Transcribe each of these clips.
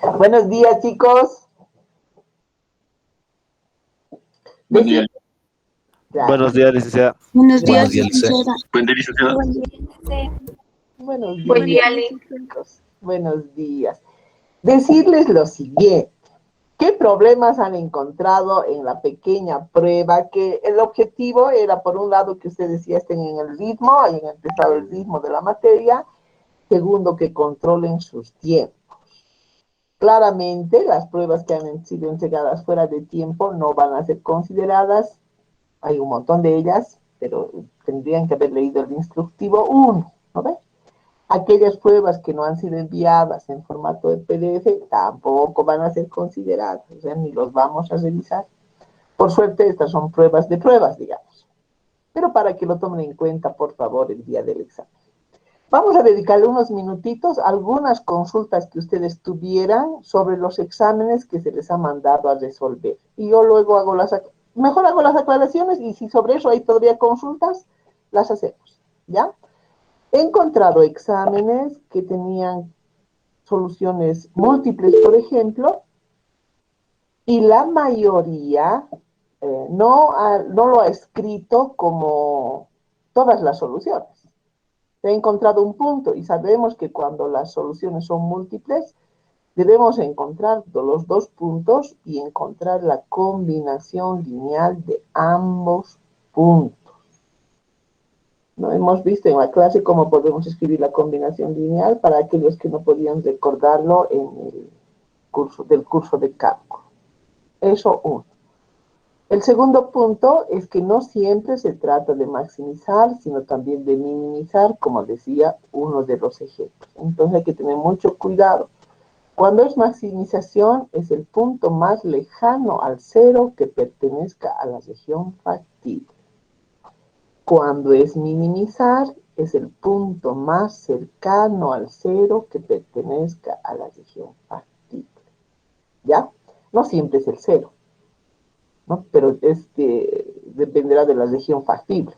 Buenos días, chicos. Buen día. Buenos días, licenciada. Buenos días, Buenos días, licenciada. Buen día, licenciada. Buenos días, Buen día, Ale. chicos. Buenos días. Decirles lo siguiente. ¿Qué problemas han encontrado en la pequeña prueba? Que el objetivo era, por un lado, que ustedes ya estén en el ritmo, hayan empezado el ritmo de la materia. Segundo, que controlen sus tiempos. Claramente, las pruebas que han sido entregadas fuera de tiempo no van a ser consideradas. Hay un montón de ellas, pero tendrían que haber leído el instructivo 1, ¿no ves? Aquellas pruebas que no han sido enviadas en formato de PDF tampoco van a ser consideradas, o sea, ni los vamos a revisar. Por suerte, estas son pruebas de pruebas, digamos. Pero para que lo tomen en cuenta, por favor, el día del examen. Vamos a dedicarle unos minutitos a algunas consultas que ustedes tuvieran sobre los exámenes que se les ha mandado a resolver. Y yo luego hago las aclaraciones y si sobre eso hay todavía consultas, las hacemos, ¿ya? He encontrado exámenes que tenían soluciones múltiples, por ejemplo, y la mayoría no lo ha escrito como todas las soluciones. Se ha encontrado un punto y sabemos que cuando las soluciones son múltiples, debemos encontrar los dos puntos y encontrar la combinación lineal de ambos puntos. ¿No? Hemos visto en la clase cómo podemos escribir la combinación lineal para aquellos que no podían recordarlo en el curso de cálculo. Eso uno. El segundo punto es que no siempre se trata de maximizar, sino también de minimizar, como decía uno de los ejemplos. Entonces hay que tener mucho cuidado. Cuando es maximización, es el punto más lejano al cero que pertenezca a la región factible. Cuando es minimizar, es el punto más cercano al cero que pertenezca a la región factible. ¿Ya? No siempre es el cero, ¿no? Pero dependerá de la región factible.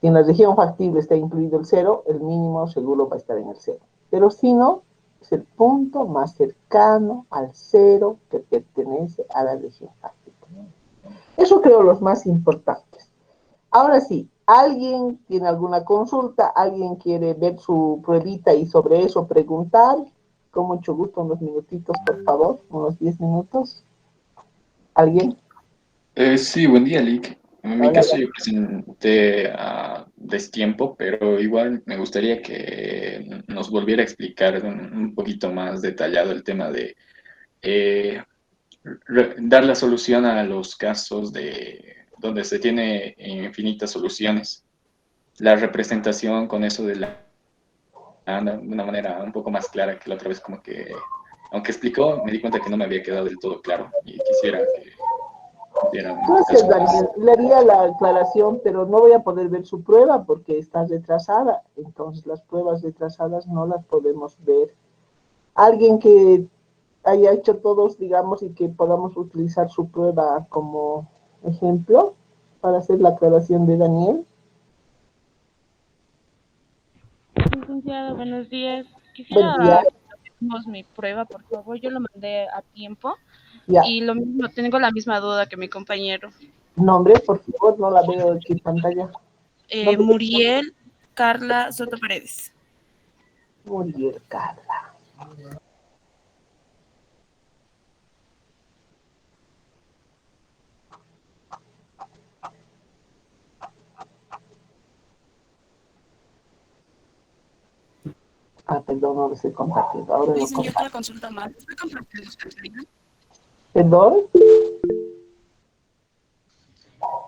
Si en la región factible está incluido el cero, el mínimo seguro va a estar en el cero. Pero si no, es el punto más cercano al cero que pertenece a la región factible. Eso creo los más importantes. Ahora sí, ¿alguien tiene alguna consulta? ¿Alguien quiere ver su pruebita y sobre eso preguntar? Con mucho gusto, unos minutitos, por favor, unos 10 minutos. ¿Alguien? Sí, buen día, Lick. En mi Hola. caso yo presenté a destiempo, pero igual me gustaría que nos volviera a explicar un poquito más detallado el tema de dar la solución a los casos de donde se tiene infinitas soluciones. La representación con eso de de una manera un poco más clara que la otra vez, como que, aunque explicó, me di cuenta que no me había quedado del todo claro y quisiera que diera un Gracias, caso más. Daniel. Le haría la aclaración, pero no voy a poder ver su prueba porque está retrasada. Entonces, las pruebas retrasadas no las podemos ver. Alguien que haya hecho todos, digamos, y que podamos utilizar su prueba como ejemplo para hacer la aclaración de Daniel. Licenciada, buenos días. Buen día. Quisiera que mi prueba, por favor. Yo lo mandé a tiempo Ya. y lo mismo, tengo la misma duda que mi compañero. Nombre, por favor, no la veo aquí en pantalla. Nombre. Muriel Carla Soto Paredes. Muriel Carla. Perdón, no lo estoy compartiendo. Ahora lo comparto. Otra consulta más. ¿Estoy compartiendo su pantalla? ¿Perdón?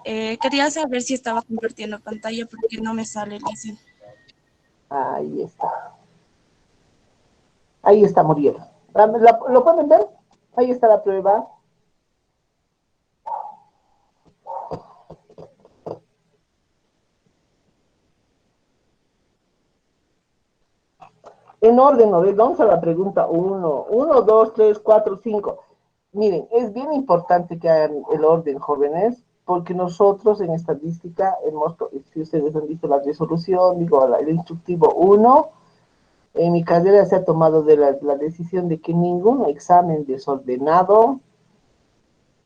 Quería saber si estaba compartiendo pantalla porque no me sale, Lice. Ahí está. Ahí está Muriel. ¿Lo pueden ver? Ahí está la prueba. En orden, ¿no? Vamos a la pregunta 1. 1, 2, 3, 4, 5. Miren, es bien importante que hagan el orden, jóvenes, porque nosotros en estadística hemos, si ustedes han visto la resolución, digo, el instructivo 1, En mi carrera se ha tomado la decisión de que ningún examen desordenado,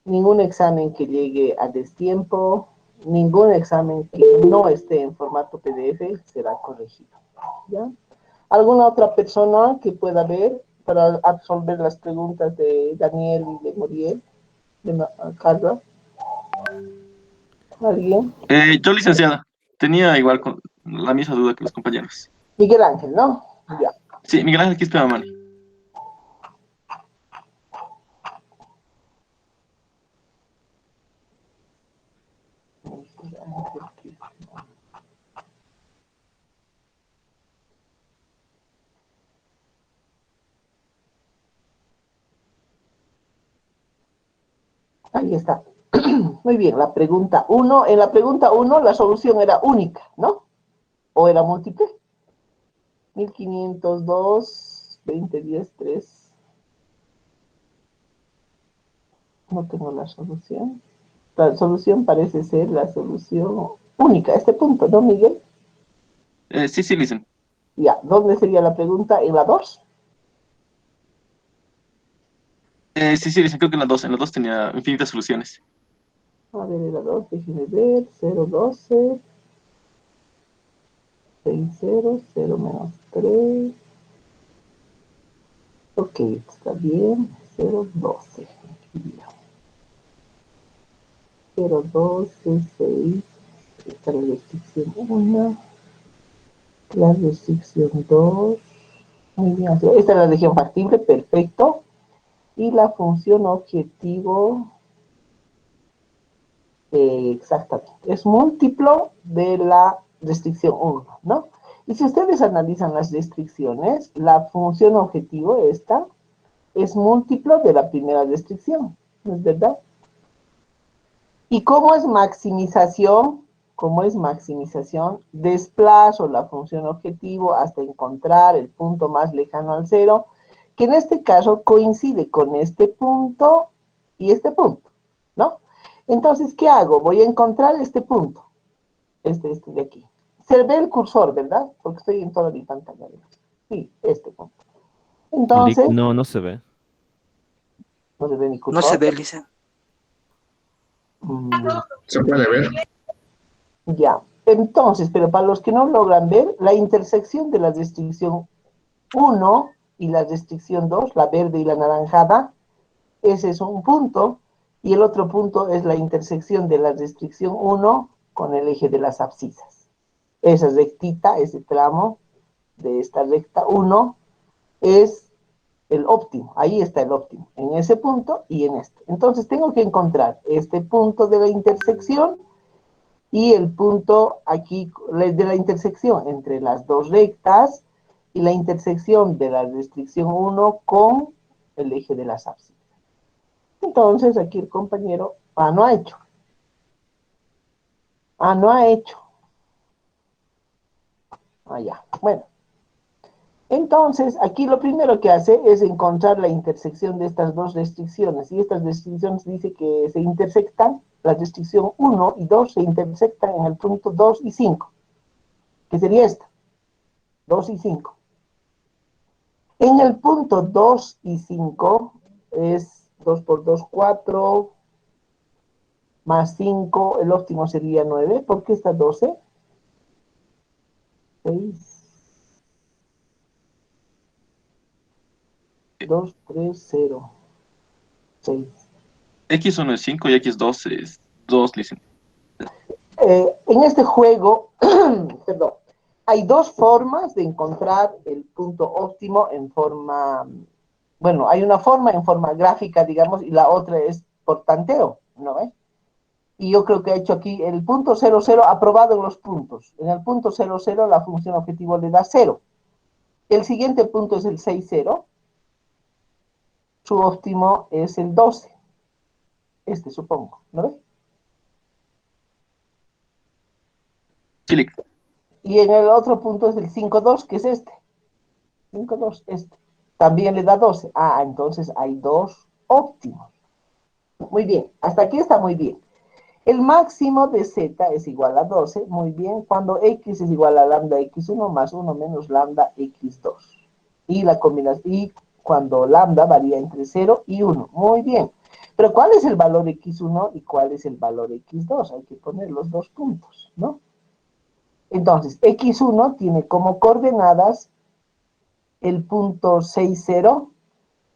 ningún examen que llegue a destiempo, ningún examen que no esté en formato PDF será corregido. ¿Ya? ¿Alguna otra persona que pueda ver para absolver las preguntas de Daniel y de Muriel, de Carla? ¿Alguien? Yo, licenciada, tenía igual la misma duda que los compañeros. Miguel Ángel, ¿no? Ya. Sí, Miguel Ángel Quispe Mamani. Ahí está. Muy bien, la pregunta 1. En la pregunta 1 la solución era única, ¿no? ¿O era múltiple? 1502, 2010, 3. No tengo la solución. La solución parece ser la solución única, este punto, ¿no, Miguel? Sí, licen. Ya, ¿dónde sería la pregunta? ¿En la 2? Sí, licen, creo que en la dos tenía infinitas soluciones. A ver, en la 2, déjenme ver. 012, 60, 0 menos 3. Ok, está bien. 012. 012, 6. Esta es la restricción 1. La restricción 2. Muy bien. Esta es la región factible, perfecto. Y la función objetivo, exactamente, es múltiplo de la restricción 1, ¿no? Y si ustedes analizan las restricciones, la función objetivo, esta, es múltiplo de la primera restricción, ¿no es verdad? ¿Y cómo es maximización? ¿Cómo es maximización? Desplazo la función objetivo hasta encontrar el punto más lejano al cero, que en este caso coincide con este punto y este punto, ¿no? Entonces, ¿qué hago? Voy a encontrar este punto, este de aquí. Se ve el cursor, ¿verdad? Porque estoy en toda mi pantalla. Sí, este punto. Entonces, No, no se ve. ¿no se ve mi No se cursor? ve, Lice. Se puede ver. Ya. Entonces, pero para los que no logran ver, la intersección de la restricción 1 y la restricción 2, la verde y la naranjada, ese es un punto, y el otro punto es la intersección de la restricción 1 con el eje de las abscisas. Esa rectita, ese tramo de esta recta 1, es el óptimo, ahí está el óptimo, en ese punto y en este. Entonces tengo que encontrar este punto de la intersección y el punto aquí de la intersección entre las dos rectas y la intersección de la restricción 1 con el eje de las abscisas. Entonces aquí el compañero, no ha hecho. No ha hecho. Ya, bueno. Entonces, aquí lo primero que hace es encontrar la intersección de estas dos restricciones. Y estas restricciones dice que se intersectan, la restricción 1 y 2 se intersectan en el punto 2 y 5, que sería esta, 2 y 5. En el punto 2 y 5 es 2 por 2, 4, más 5, el óptimo sería 9. ¿Por qué está 12? 6. 2, 3, 0, 6. X1 es 5 y X2 es 2, licen. En este juego, perdón, hay dos formas de encontrar el punto óptimo en forma, bueno, hay una forma en forma gráfica, digamos, y la otra es por tanteo, ¿no? Y yo creo que he hecho aquí el punto 0, 0 aprobado en los puntos. En el punto 0, 0 la función objetivo le da 0. El siguiente punto es el 6, 0. Su óptimo es el 12. Este supongo, ¿no ves? Sí, Y en el otro punto es el 5, 2, que es este. 5, 2, este. También le da 12. Entonces hay dos óptimos. Muy bien, hasta aquí está muy bien. El máximo de z es igual a 12, muy bien, cuando x es igual a lambda x1 más 1 menos lambda x2. y la combinación, y cuando lambda varía entre 0 y 1. Muy bien. Pero ¿cuál es el valor x1 y cuál es el valor x2? Hay que poner los dos puntos, ¿no? Entonces, x1 tiene como coordenadas el punto 6, 0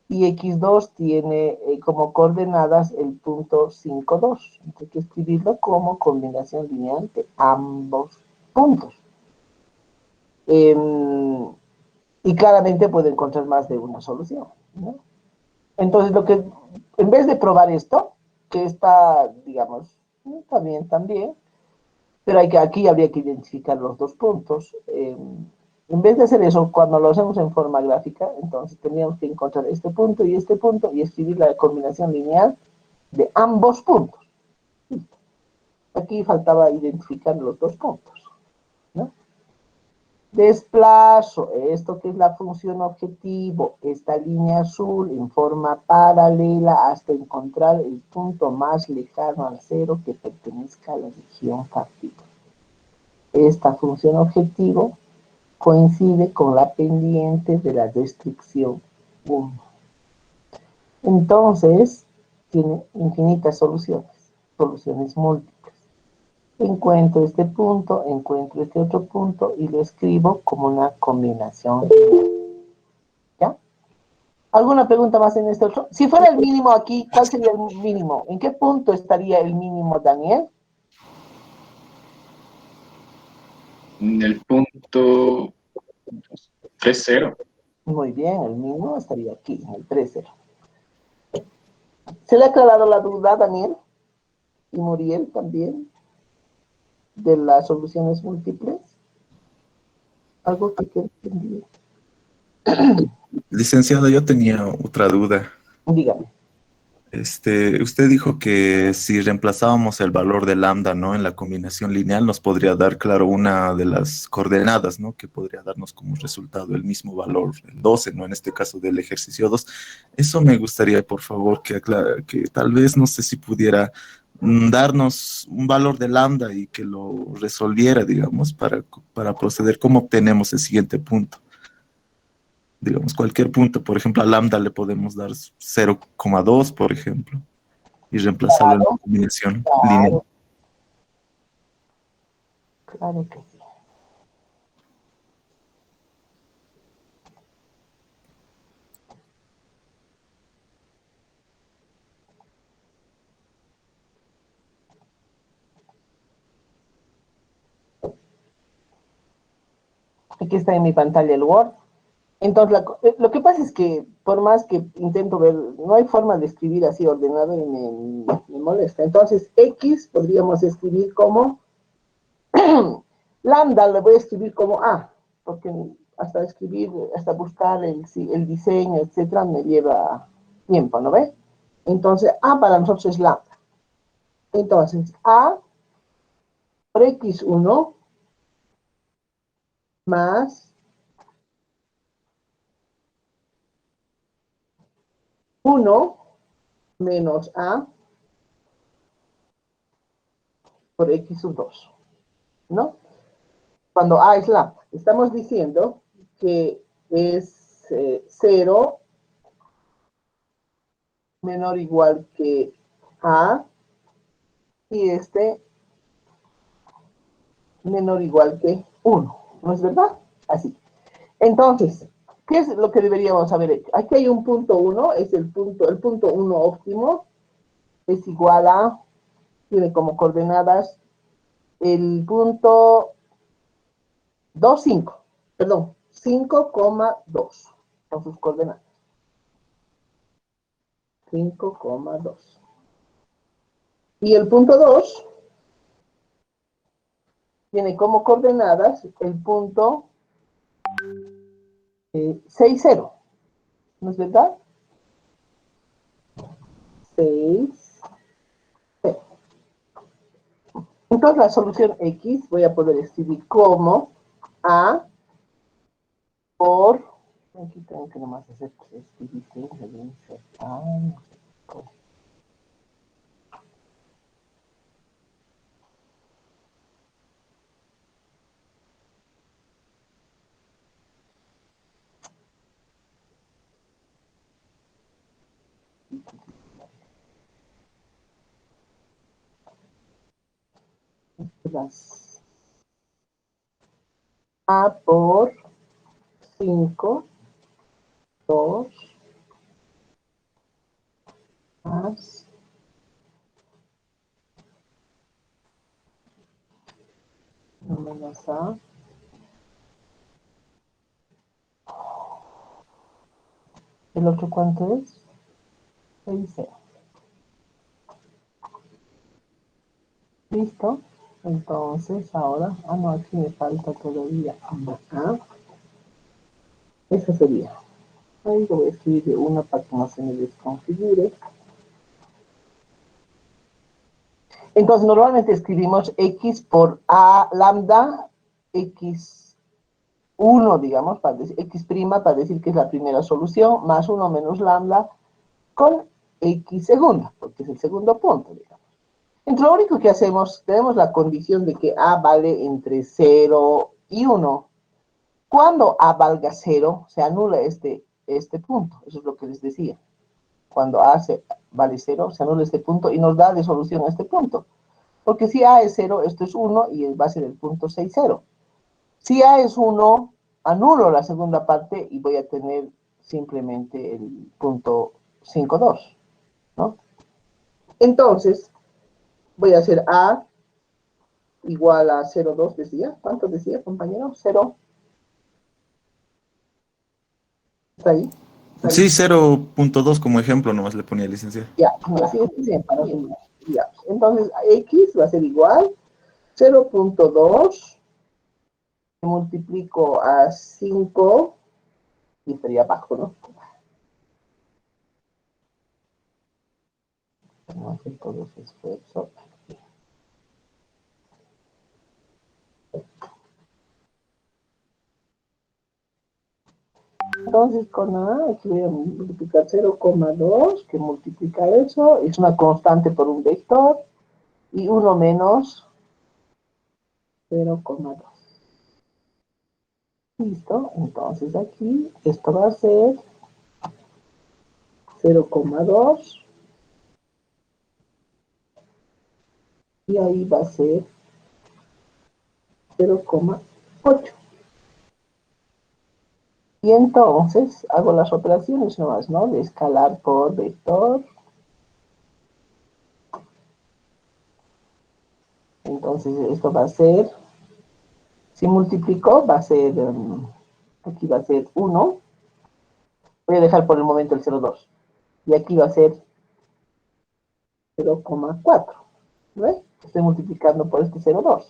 y x2 tiene como coordenadas el punto 5, 2. Hay que escribirlo como combinación lineal de ambos puntos. Y claramente puede encontrar más de una solución, ¿no? Entonces, en vez de probar esto, que está, digamos, está bien también, pero aquí habría que identificar los dos puntos. En vez de hacer eso, cuando lo hacemos en forma gráfica, entonces tendríamos que encontrar este punto y escribir la combinación lineal de ambos puntos. Aquí faltaba identificar los dos puntos, ¿no? Desplazo esto que es la función objetivo, esta línea azul en forma paralela hasta encontrar el punto más lejano al cero que pertenezca a la región partícula. Esta función objetivo coincide con la pendiente de la restricción 1. Entonces, tiene infinitas soluciones múltiples. Encuentro este punto, encuentro este otro punto y lo escribo como una combinación. ¿Ya? ¿Alguna pregunta más en este otro? Si fuera el mínimo aquí, ¿cuál sería el mínimo? ¿En qué punto estaría el mínimo, Daniel? En el punto 3,0. Muy bien, el mínimo estaría aquí, en el 3, 0. ¿Se le ha aclarado la duda, Daniel? Y Muriel también, de las soluciones múltiples. Algo que quede pendiente. Licenciado, yo tenía otra duda. Dígame. Usted dijo que si reemplazábamos el valor de lambda, ¿no? En la combinación lineal nos podría dar, claro, una de las coordenadas, ¿no? Que podría darnos como resultado el mismo valor, el 12, ¿no? En este caso del ejercicio 2. Eso me gustaría, por favor, que tal vez, no sé si pudiera darnos un valor de lambda y que lo resolviera, digamos, para proceder. ¿Cómo obtenemos el siguiente punto? Digamos, cualquier punto, por ejemplo, a lambda le podemos dar 0,2, por ejemplo, y reemplazarlo en la Claro, combinación lineal. claro, claro que sí. Aquí está en mi pantalla el Word. Entonces, lo que pasa es que por más que intento ver, no hay forma de escribir así ordenado y me molesta. Entonces, X podríamos escribir como lambda, le voy a escribir como A, porque hasta buscar el diseño, etcétera, me lleva tiempo, ¿no ve? Entonces, A para nosotros es lambda. Entonces, A por X1 más 1 menos A por X2, ¿no? Cuando A es lambda. Estamos diciendo que es 0 menor o igual que A y menor o igual que 1. ¿No es verdad? Así. Entonces, ¿qué es lo que deberíamos haber hecho? Aquí hay un punto 1, es el punto 1 óptimo, es igual a, tiene como coordenadas el punto 2, 5, perdón, 5,2 son sus coordenadas. 5,2. Y el punto 2 tiene como coordenadas el punto 6, 0. ¿No es verdad? 6, 0. Entonces la solución X voy a poder escribir como A por... Aquí tengo que nomás hacer das A por 5, 2, más menos A. ¿El otro cuánto es? 6, 0. ¿Listo? Entonces, ahora, no, aquí me falta todavía A. Esa sería. Ahí lo voy a escribir de una para que no se me desconfigure. Entonces, normalmente escribimos X por A lambda, X1, digamos, para decir, X' para decir que es la primera solución, más 1 menos lambda con X segunda, porque es el segundo punto, digamos. Entonces, lo único que hacemos, tenemos la condición de que A vale entre 0 y 1. Cuando A valga 0, se anula este punto. Eso es lo que les decía. Cuando A vale 0, se anula este punto y nos da de solución a este punto. Porque si A es 0, esto es 1 y va a ser el punto 6, 0. Si A es 1, anulo la segunda parte y voy a tener simplemente el punto 5, 2, ¿no? Entonces, voy a hacer A igual a 0, 2, decía. ¿Cuánto decía, compañero? 0. ¿Está ahí? Sí, 0.2 como ejemplo, nomás le ponía licenciado. Ya, así es bien, para sumar. Ya. Entonces, X va a ser igual 0.2, multiplico a 5, y estaría abajo, ¿no? No hacer todo ese esfuerzo. Entonces, con A, aquí voy a multiplicar 0,2, que multiplica eso, es una constante por un vector, y 1 menos 0,2. Listo, entonces aquí, esto va a ser 0,2, y ahí va a ser 0,8. Y entonces hago las operaciones nomás, ¿no? De escalar por vector. Entonces esto va a ser, si multiplico, va a ser, aquí va a ser 1. Voy a dejar por el momento el 0,2. Y aquí va a ser 0,4. ¿Ves? Estoy multiplicando por este 0,2.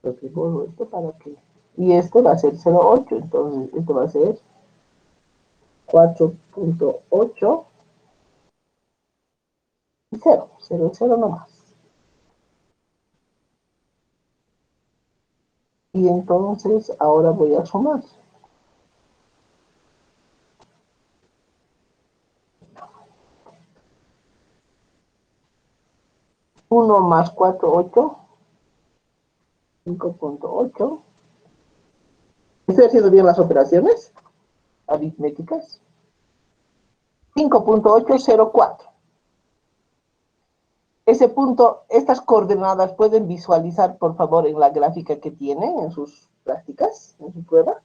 Entonces borro esto para que... Y este va a ser 0,8. Entonces esto va a ser 4.8 y 0. 0, 0 nomás. Y entonces ahora voy a sumar. 1 más 4, 8. 5.8. ¿Estoy haciendo bien las operaciones aritméticas? 5.804. Ese punto, estas coordenadas pueden visualizar, por favor, en la gráfica que tienen en sus prácticas, en su prueba.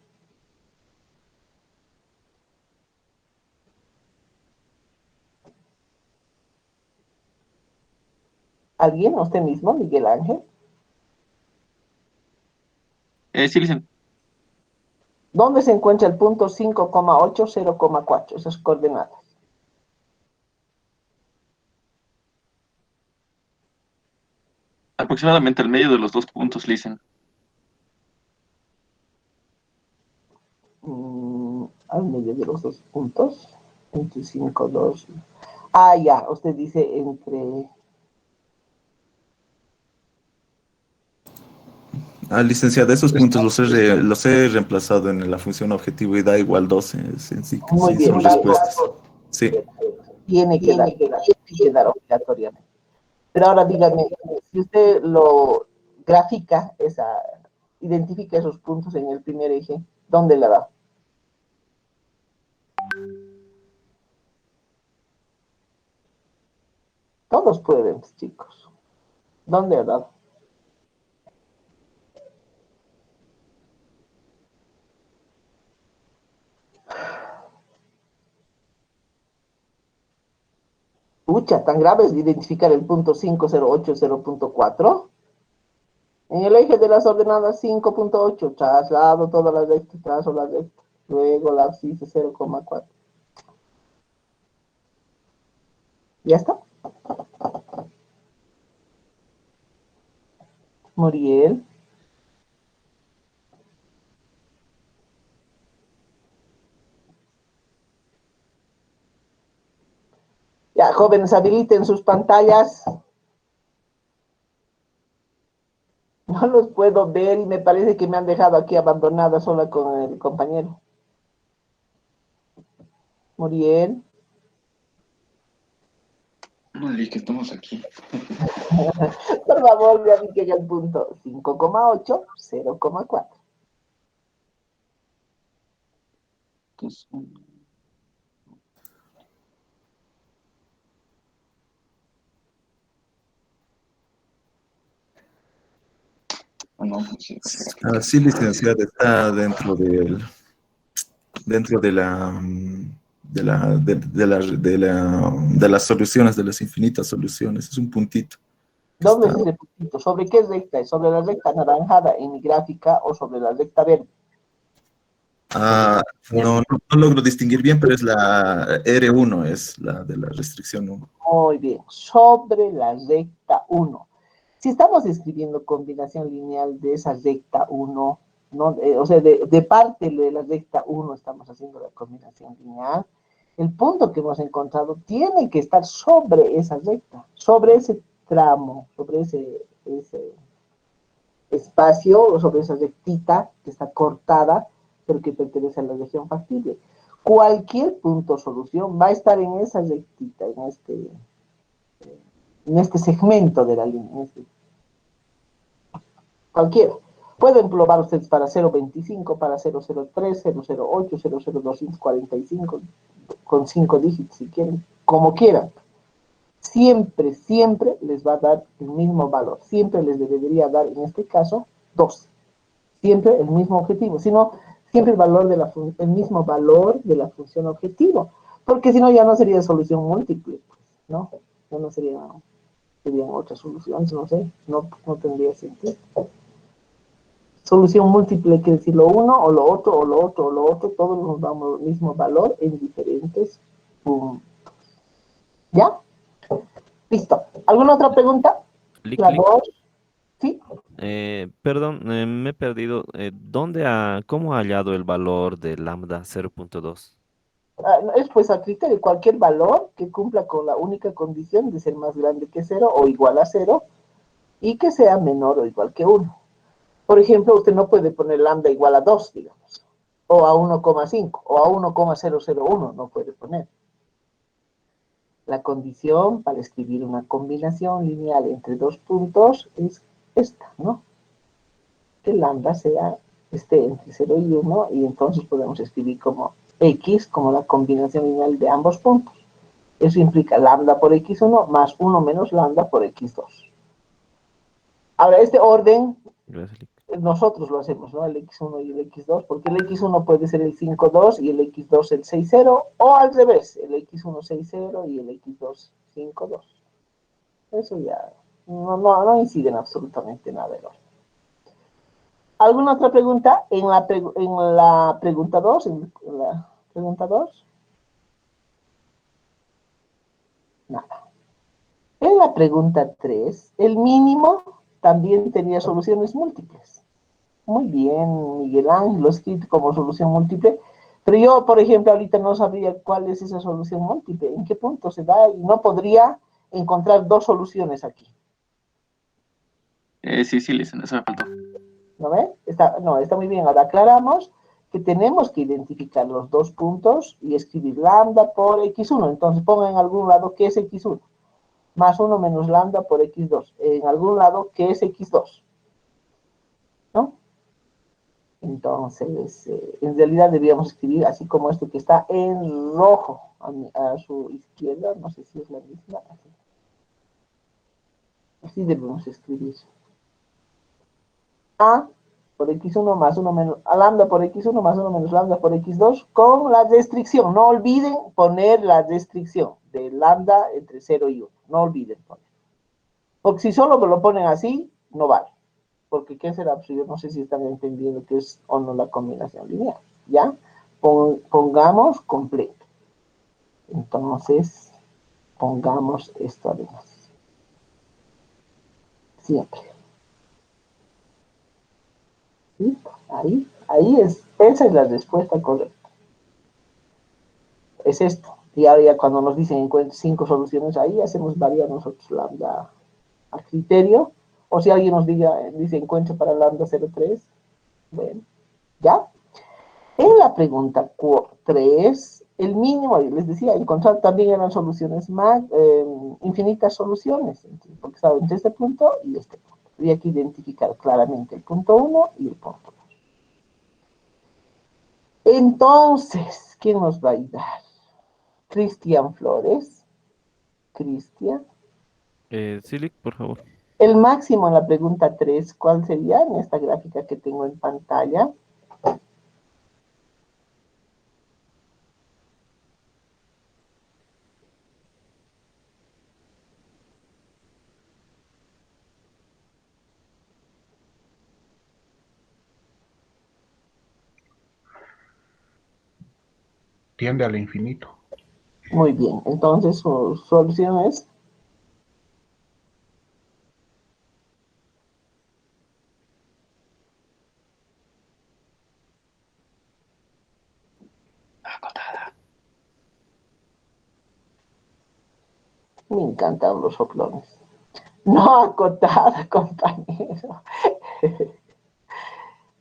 ¿Alguien? ¿Usted mismo, Miguel Ángel? Sí, dicen. ¿Dónde se encuentra el punto 5,8, 0,4? Esas coordenadas. Aproximadamente al medio de los dos puntos, dicen. Al medio de los dos puntos. Entre 5, 2. Ah, ya, usted dice entre... Licenciada, esos puntos los he reemplazado en la función objetivo y da igual 12, Muy sí, bien, son respuestas. Sí. tiene que dar obligatoriamente. Pero ahora dígame, si usted lo grafica, identifica esos puntos en el primer eje, ¿dónde la da? Todos pueden, chicos. ¿Dónde la da? Pucha, tan grave es identificar el punto 508, 0.4. En el eje de las ordenadas 5.8, traslado todas las rectas, trazo la recta. Luego la abscisa 0,4. ¿Ya está? Muriel. Ya, jóvenes, habiliten sus pantallas. No los puedo ver y me parece que me han dejado aquí abandonada sola con el compañero. Muriel. Mali, que estamos aquí. Por favor, me ubiquen el punto 5,8, 0,4. No, pues sí, Sí, licenciada, está dentro de las soluciones, de las infinitas soluciones. Es un puntito que ¿Dónde está. es ese puntito? ¿Sobre qué recta? ¿Es sobre la recta anaranjada en mi gráfica o sobre la recta verde? No logro distinguir bien, pero es la R1, es la de la restricción 1. Muy bien, sobre la recta 1. Si estamos escribiendo combinación lineal de esa recta 1, ¿no? O sea, de parte de la recta 1 estamos haciendo la combinación lineal, el punto que hemos encontrado tiene que estar sobre esa recta, sobre ese tramo, sobre ese espacio, o sobre esa rectita que está cortada, pero que pertenece a la región factible. Cualquier punto solución va a estar en esa rectita, en este segmento de la línea, cualquiera. Pueden probar ustedes para 0.25, para 0.03, 0.08, 0.0245, con 5 dígitos si quieren, como quieran. Siempre, siempre les va a dar el mismo valor. Siempre les debería dar, en este caso, 12. Siempre el mismo objetivo. Si no, siempre el mismo valor de la función objetivo. Porque si no, ya no sería solución múltiple, ¿no? Ya no serían otras soluciones, no sé, no tendría sentido. Solución múltiple quiere decir lo uno, o lo otro, o lo otro, o lo otro, todos nos damos el mismo valor en diferentes puntos. ¿Ya? Listo. ¿Alguna otra pregunta? La Lick. voz. ¿Sí? Perdón, me he perdido. ¿Cómo ha hallado el valor de lambda 0.2? Es pues a criterio cualquier valor que cumpla con la única condición de ser más grande que 0 o igual a 0 y que sea menor o igual que 1. Por ejemplo, usted no puede poner lambda igual a 2, digamos, o a 1,5 o a 1,001, no puede poner. La condición para escribir una combinación lineal entre dos puntos es esta, ¿no? Que lambda esté entre 0 y 1 y entonces podemos escribir como x como la combinación lineal de ambos puntos. Eso implica lambda por x1 más 1 menos lambda por x2. Ahora, este orden Gracias, Lick. nosotros lo hacemos, ¿no? El x1 y el x2, porque el x1 puede ser el 5,2 y el x2 el 6,0, o al revés, el x1 6,0 y el x2 5,2. Eso ya no incide en absolutamente nada el orden. ¿Alguna otra pregunta? En la pregunta 2, en la pregunta 2. Nada. En la pregunta 3, el mínimo también tenía soluciones múltiples. Muy bien, Miguel Ángel, lo he escrito como solución múltiple, pero yo, por ejemplo, ahorita no sabría cuál es esa solución múltiple, en qué punto se da, y no podría encontrar dos soluciones aquí. Sí, licenciada, eso me faltó. ¿No ve? Está muy bien. Ahora aclaramos que tenemos que identificar los dos puntos y escribir lambda por x1. Entonces pongan en algún lado qué es x1. Más 1 menos lambda por x2. En algún lado qué es x2. ¿No? Entonces, en realidad debíamos escribir así como esto que está en rojo a su izquierda. No sé si es la misma. Así debemos escribir. A por x1 más 1 menos, a lambda por x1 más 1 menos lambda por x2 con la restricción. No olviden poner la restricción. de lambda entre 0 y 1. No olviden poner. Porque si solo me lo ponen así, no vale. Porque ¿qué será? Pues yo no sé si están entendiendo qué es o no la combinación lineal. ¿Ya? Pongamos completo. Entonces, pongamos esto además. Siempre. ¿Sí? Ahí es. Esa es la respuesta correcta. Es esto. Y ahora ya cuando nos dicen encuentre 5 soluciones ahí, hacemos variar nosotros lambda a criterio. O si alguien nos dice encuentre para lambda 0,3. Bueno, ¿ya? En la pregunta 3, el mínimo, les decía, encontrar también eran soluciones más, infinitas soluciones, porque estaba entre este punto y este punto. Había que identificar claramente el punto 1 y el punto 2. Entonces, ¿quién nos va a ayudar? Cristian Flores. Cristian. Silic, por favor. El máximo en la pregunta 3, ¿cuál sería en esta gráfica que tengo en pantalla? Tiende al infinito. Muy bien, entonces su solución es Acotada. me encantan los soplones. No acotada, compañero.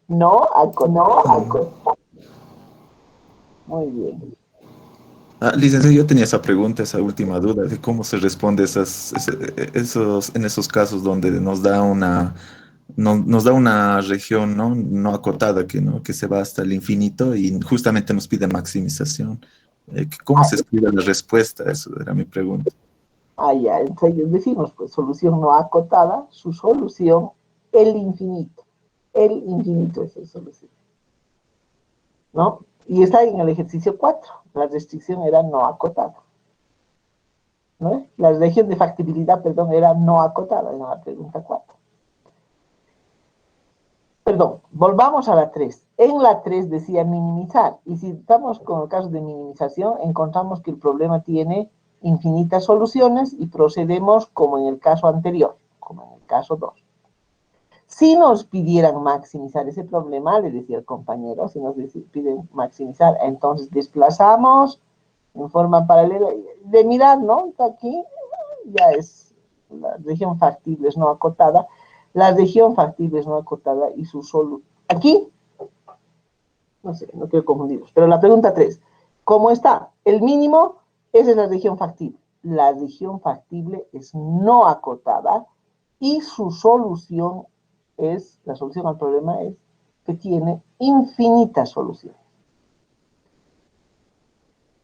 No acotada. Muy bien. Licenciado, yo tenía esa pregunta, esa última duda de cómo se responde en esos casos donde nos da nos da una región no acotada que se va hasta el infinito y justamente nos pide maximización. ¿Cómo se escribe la respuesta? Eso era mi pregunta. Ya, entonces decimos, pues, solución no acotada, su solución, el infinito. El infinito es su solución. ¿No? Y está en el ejercicio 4. La restricción era no acotada. ¿No? La región de factibilidad, perdón, era no acotada en la pregunta 4. Perdón, volvamos a la 3. En la 3 decía minimizar. Y si estamos con el caso de minimización, encontramos que el problema tiene infinitas soluciones y procedemos como en el caso anterior, como en el caso 2. Si nos pidieran maximizar ese problema, le decía el compañero, si nos piden maximizar, entonces desplazamos en forma paralela de mirar, ¿no? Aquí ya es la región factible, es no acotada. La región factible es no acotada y su solución. Aquí, no sé, no quiero confundirlos, pero la pregunta 3, ¿cómo está? El mínimo, esa es la región factible. La región factible es no acotada y su solución la solución al problema es que tiene infinitas soluciones.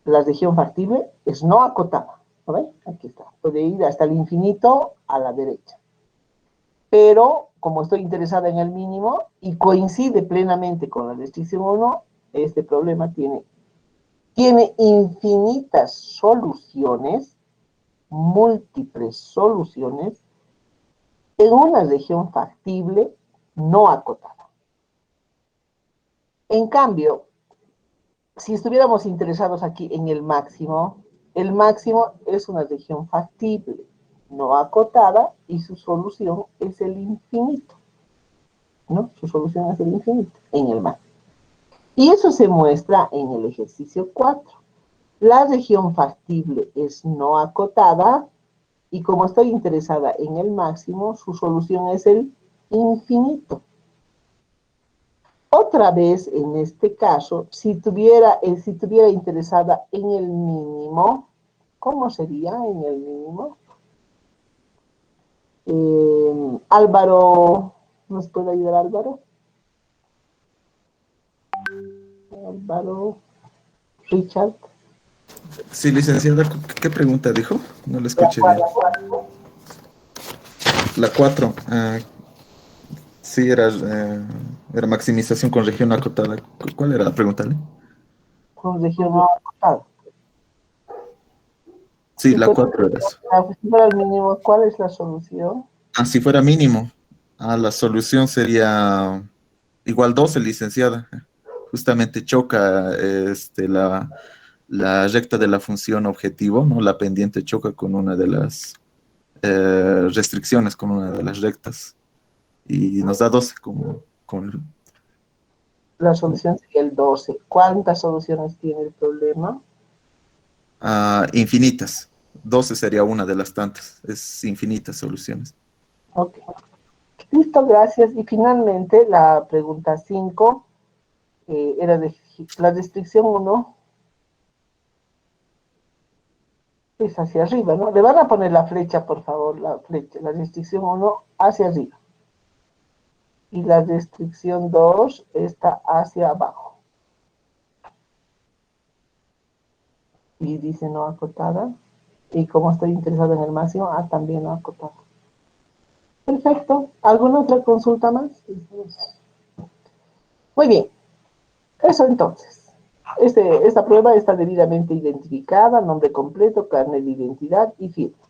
La región factible es no acotada. ¿No ven? Aquí está. Puede ir hasta el infinito a la derecha. Pero, como estoy interesada en el mínimo y coincide plenamente con la restricción 1, este problema tiene infinitas soluciones, múltiples soluciones, en una región factible no acotada. En cambio, si estuviéramos interesados aquí en el máximo es una región factible, no acotada, y su solución es el infinito. ¿No? Su solución es el infinito en el máximo. Y eso se muestra en el ejercicio 4. La región factible es no acotada, y como estoy interesada en el máximo, su solución es el infinito. Otra vez, en este caso, si estuviera interesada en el mínimo, ¿cómo sería en el mínimo? Álvaro, ¿nos puede ayudar Álvaro? Álvaro, Richard. Sí, licenciada, ¿qué pregunta dijo? No la escuché bien. La 4. Sí, era maximización con región acotada. ¿Cuál era la pregunta? Con región no acotada. Sí, Si la fuera, 4 era eso. si fuera el mínimo, ¿cuál es la solución? Ah, si fuera mínimo. Ah, la solución sería igual 12, licenciada. Justamente choca la recta de la función objetivo, ¿no? La pendiente choca con una de las restricciones, con una de las rectas. Y nos da 12 La solución sería el 12. ¿Cuántas soluciones tiene el problema? infinitas. 12 sería una de las tantas. Es infinitas soluciones. Ok. Listo, gracias. Y finalmente, la pregunta 5 era de la restricción 1 es hacia arriba, ¿no? Le van a poner la flecha, por favor, la flecha, la restricción 1 hacia arriba. Y la restricción 2 está hacia abajo. Y dice no acotada. Y como estoy interesado en el máximo, también no acotada. Perfecto. ¿Alguna otra consulta más? Muy bien. Eso entonces. Esta prueba está debidamente identificada, nombre completo, carnet de identidad y firma.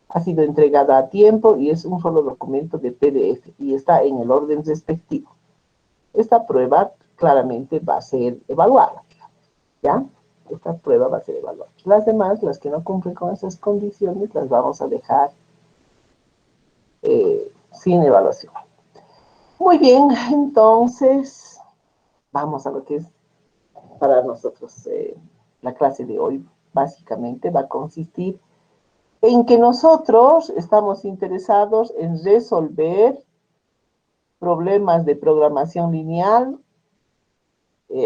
Ha sido entregada a tiempo y es un solo documento de PDF y está en el orden respectivo. Esta prueba claramente va a ser evaluada, ¿ya? Esta prueba va a ser evaluada. Las demás, las que no cumplen con esas condiciones, las vamos a dejar sin evaluación. Muy bien, entonces vamos a lo que es para nosotros la clase de hoy. Básicamente va a consistir en que nosotros estamos interesados en resolver problemas de programación lineal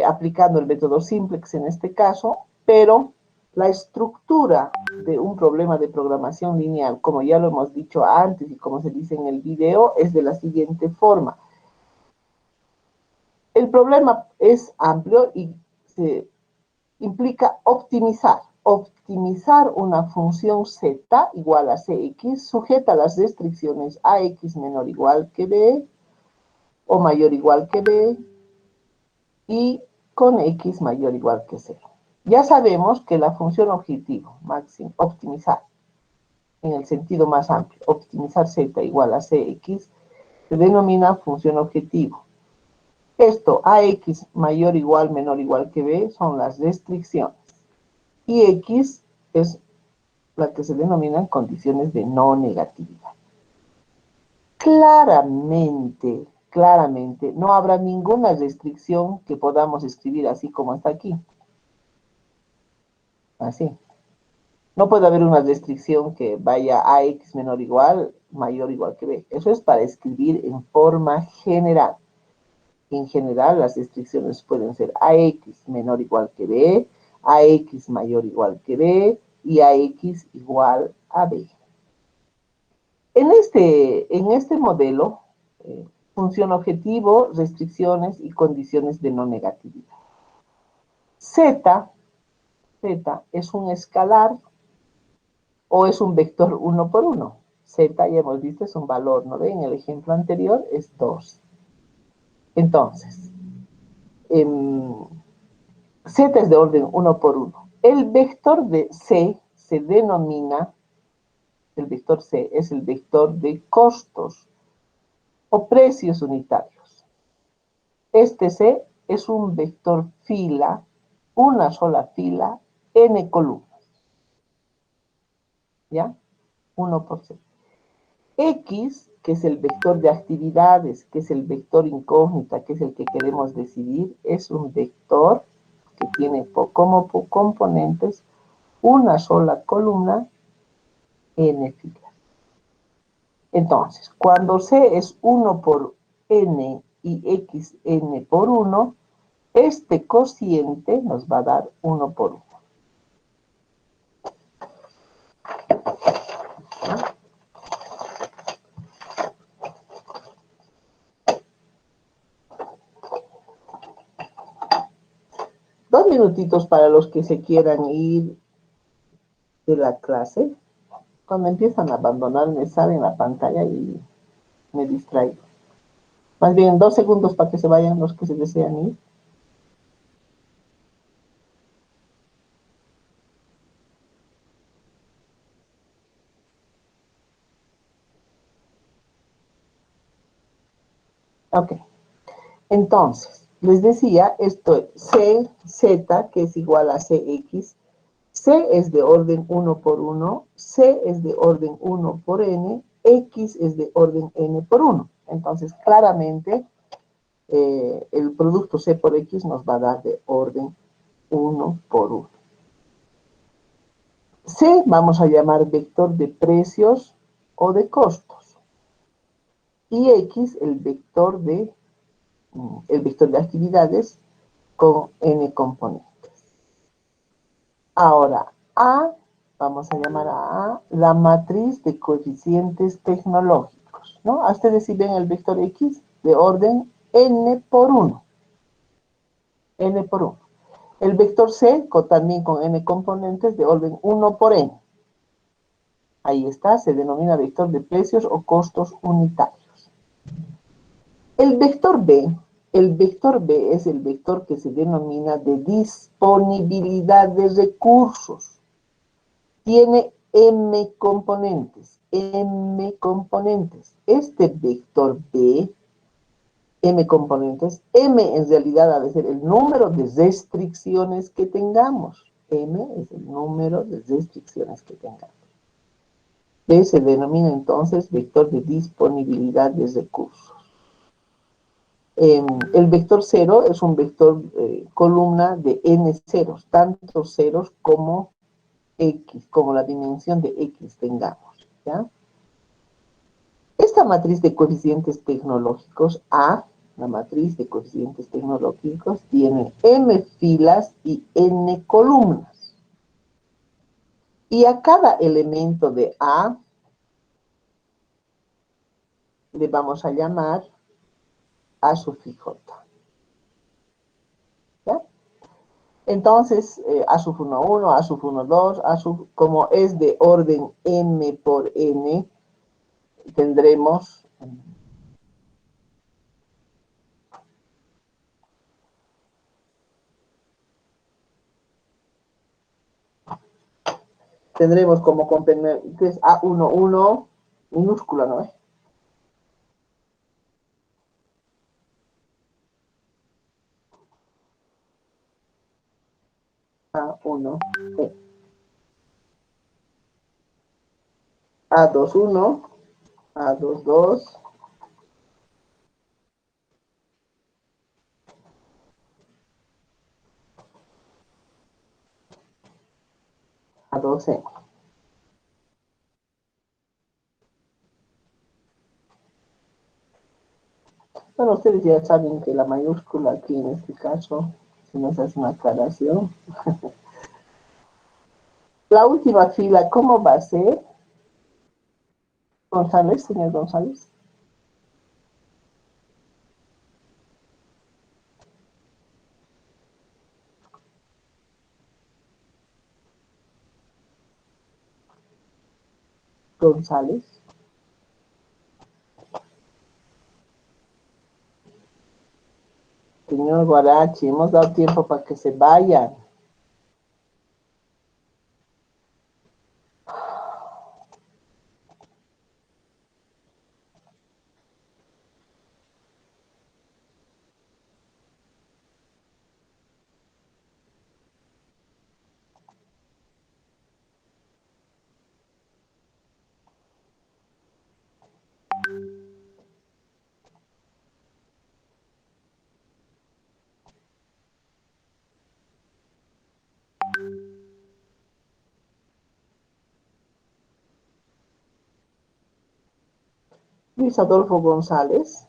aplicando el método simplex en este caso, pero la estructura de un problema de programación lineal, como ya lo hemos dicho antes y como se dice en el video, es de la siguiente forma. El problema es amplio y se implica optimizar una función z igual a cx sujeta a las restricciones ax menor o igual que b o mayor o igual que b y con x mayor o igual que 0. Ya sabemos que la función objetivo, máximo, optimizar, en el sentido más amplio, optimizar z igual a cx, se denomina función objetivo. Esto, ax mayor, igual, menor, igual que b, son las restricciones. Y x es la que se denominan condiciones de no negatividad. Claramente, no habrá ninguna restricción que podamos escribir así como está aquí. Así. No puede haber una restricción que vaya a x menor o igual, mayor o igual que b. Eso es para escribir en forma general. En general, las restricciones pueden ser ax menor o igual que b, ax mayor o igual que b y ax igual a b. En este modelo, función objetivo, restricciones y condiciones de no negatividad. Z es un escalar o es un vector 1 por 1. Z, ya hemos visto, es un valor, ¿no ven? En el ejemplo anterior es 2. Entonces, Z es de orden 1 por 1. El vector de C se denomina, el vector C es el vector de costos o precios unitarios. Este C es un vector fila, una sola fila, n columnas. ¿Ya? 1 por C. X, que es el vector de actividades, que es el vector incógnita, que es el que queremos decidir, es un vector que tiene como componentes una sola columna, n filas. Entonces, cuando C es 1 por n y x n por 1, este cociente nos va a dar 1 por 1. Dos minutitos para los que se quieran ir de la clase. Cuando empiezan a abandonar, me salen la pantalla y me distraigo. Más bien, 2 segundos para que se vayan los que se desean ir. Ok. Entonces, les decía, esto es C, Z, que es igual a CX. C es de orden 1 por 1, C es de orden 1 por N, X es de orden N por 1. Entonces, claramente, el producto C por X nos va a dar de orden 1 por 1. C vamos a llamar vector de precios o de costos. Y X el vector de actividades con N componentes. Ahora, vamos a llamar a la matriz de coeficientes tecnológicos, ¿no? Ustedes si ven el vector X de orden N por 1. N por 1. El vector C también con N componentes de orden 1 por N. Ahí está, se denomina vector de precios o costos unitarios. El vector B es el vector que se denomina de disponibilidad de recursos. Tiene M componentes. Este vector B, M componentes, M en realidad ha de ser el número de restricciones que tengamos. M es el número de restricciones que tengamos. B se denomina entonces vector de disponibilidad de recursos. El vector 0 es un vector columna de n ceros, tantos ceros como X, como la dimensión de X tengamos, ¿ya? Esta matriz de coeficientes tecnológicos, A, la matriz de coeficientes tecnológicos, tiene M filas y N columnas. Y a cada elemento de A le vamos a llamar A sub J. ¿Ya? Entonces, A sub 1, A sub 1, A sub, como es de orden M por N, tendremos como complemento, es A11 minúscula, ¿no? A1, A21, A22, A12. Bueno, ustedes ya saben que la mayúscula aquí en este caso, si nos hace una aclaración. La última fila, ¿cómo va a ser? González, señor González. González. Señor Guarachi, hemos dado tiempo para que se vayan. Luis Adolfo González.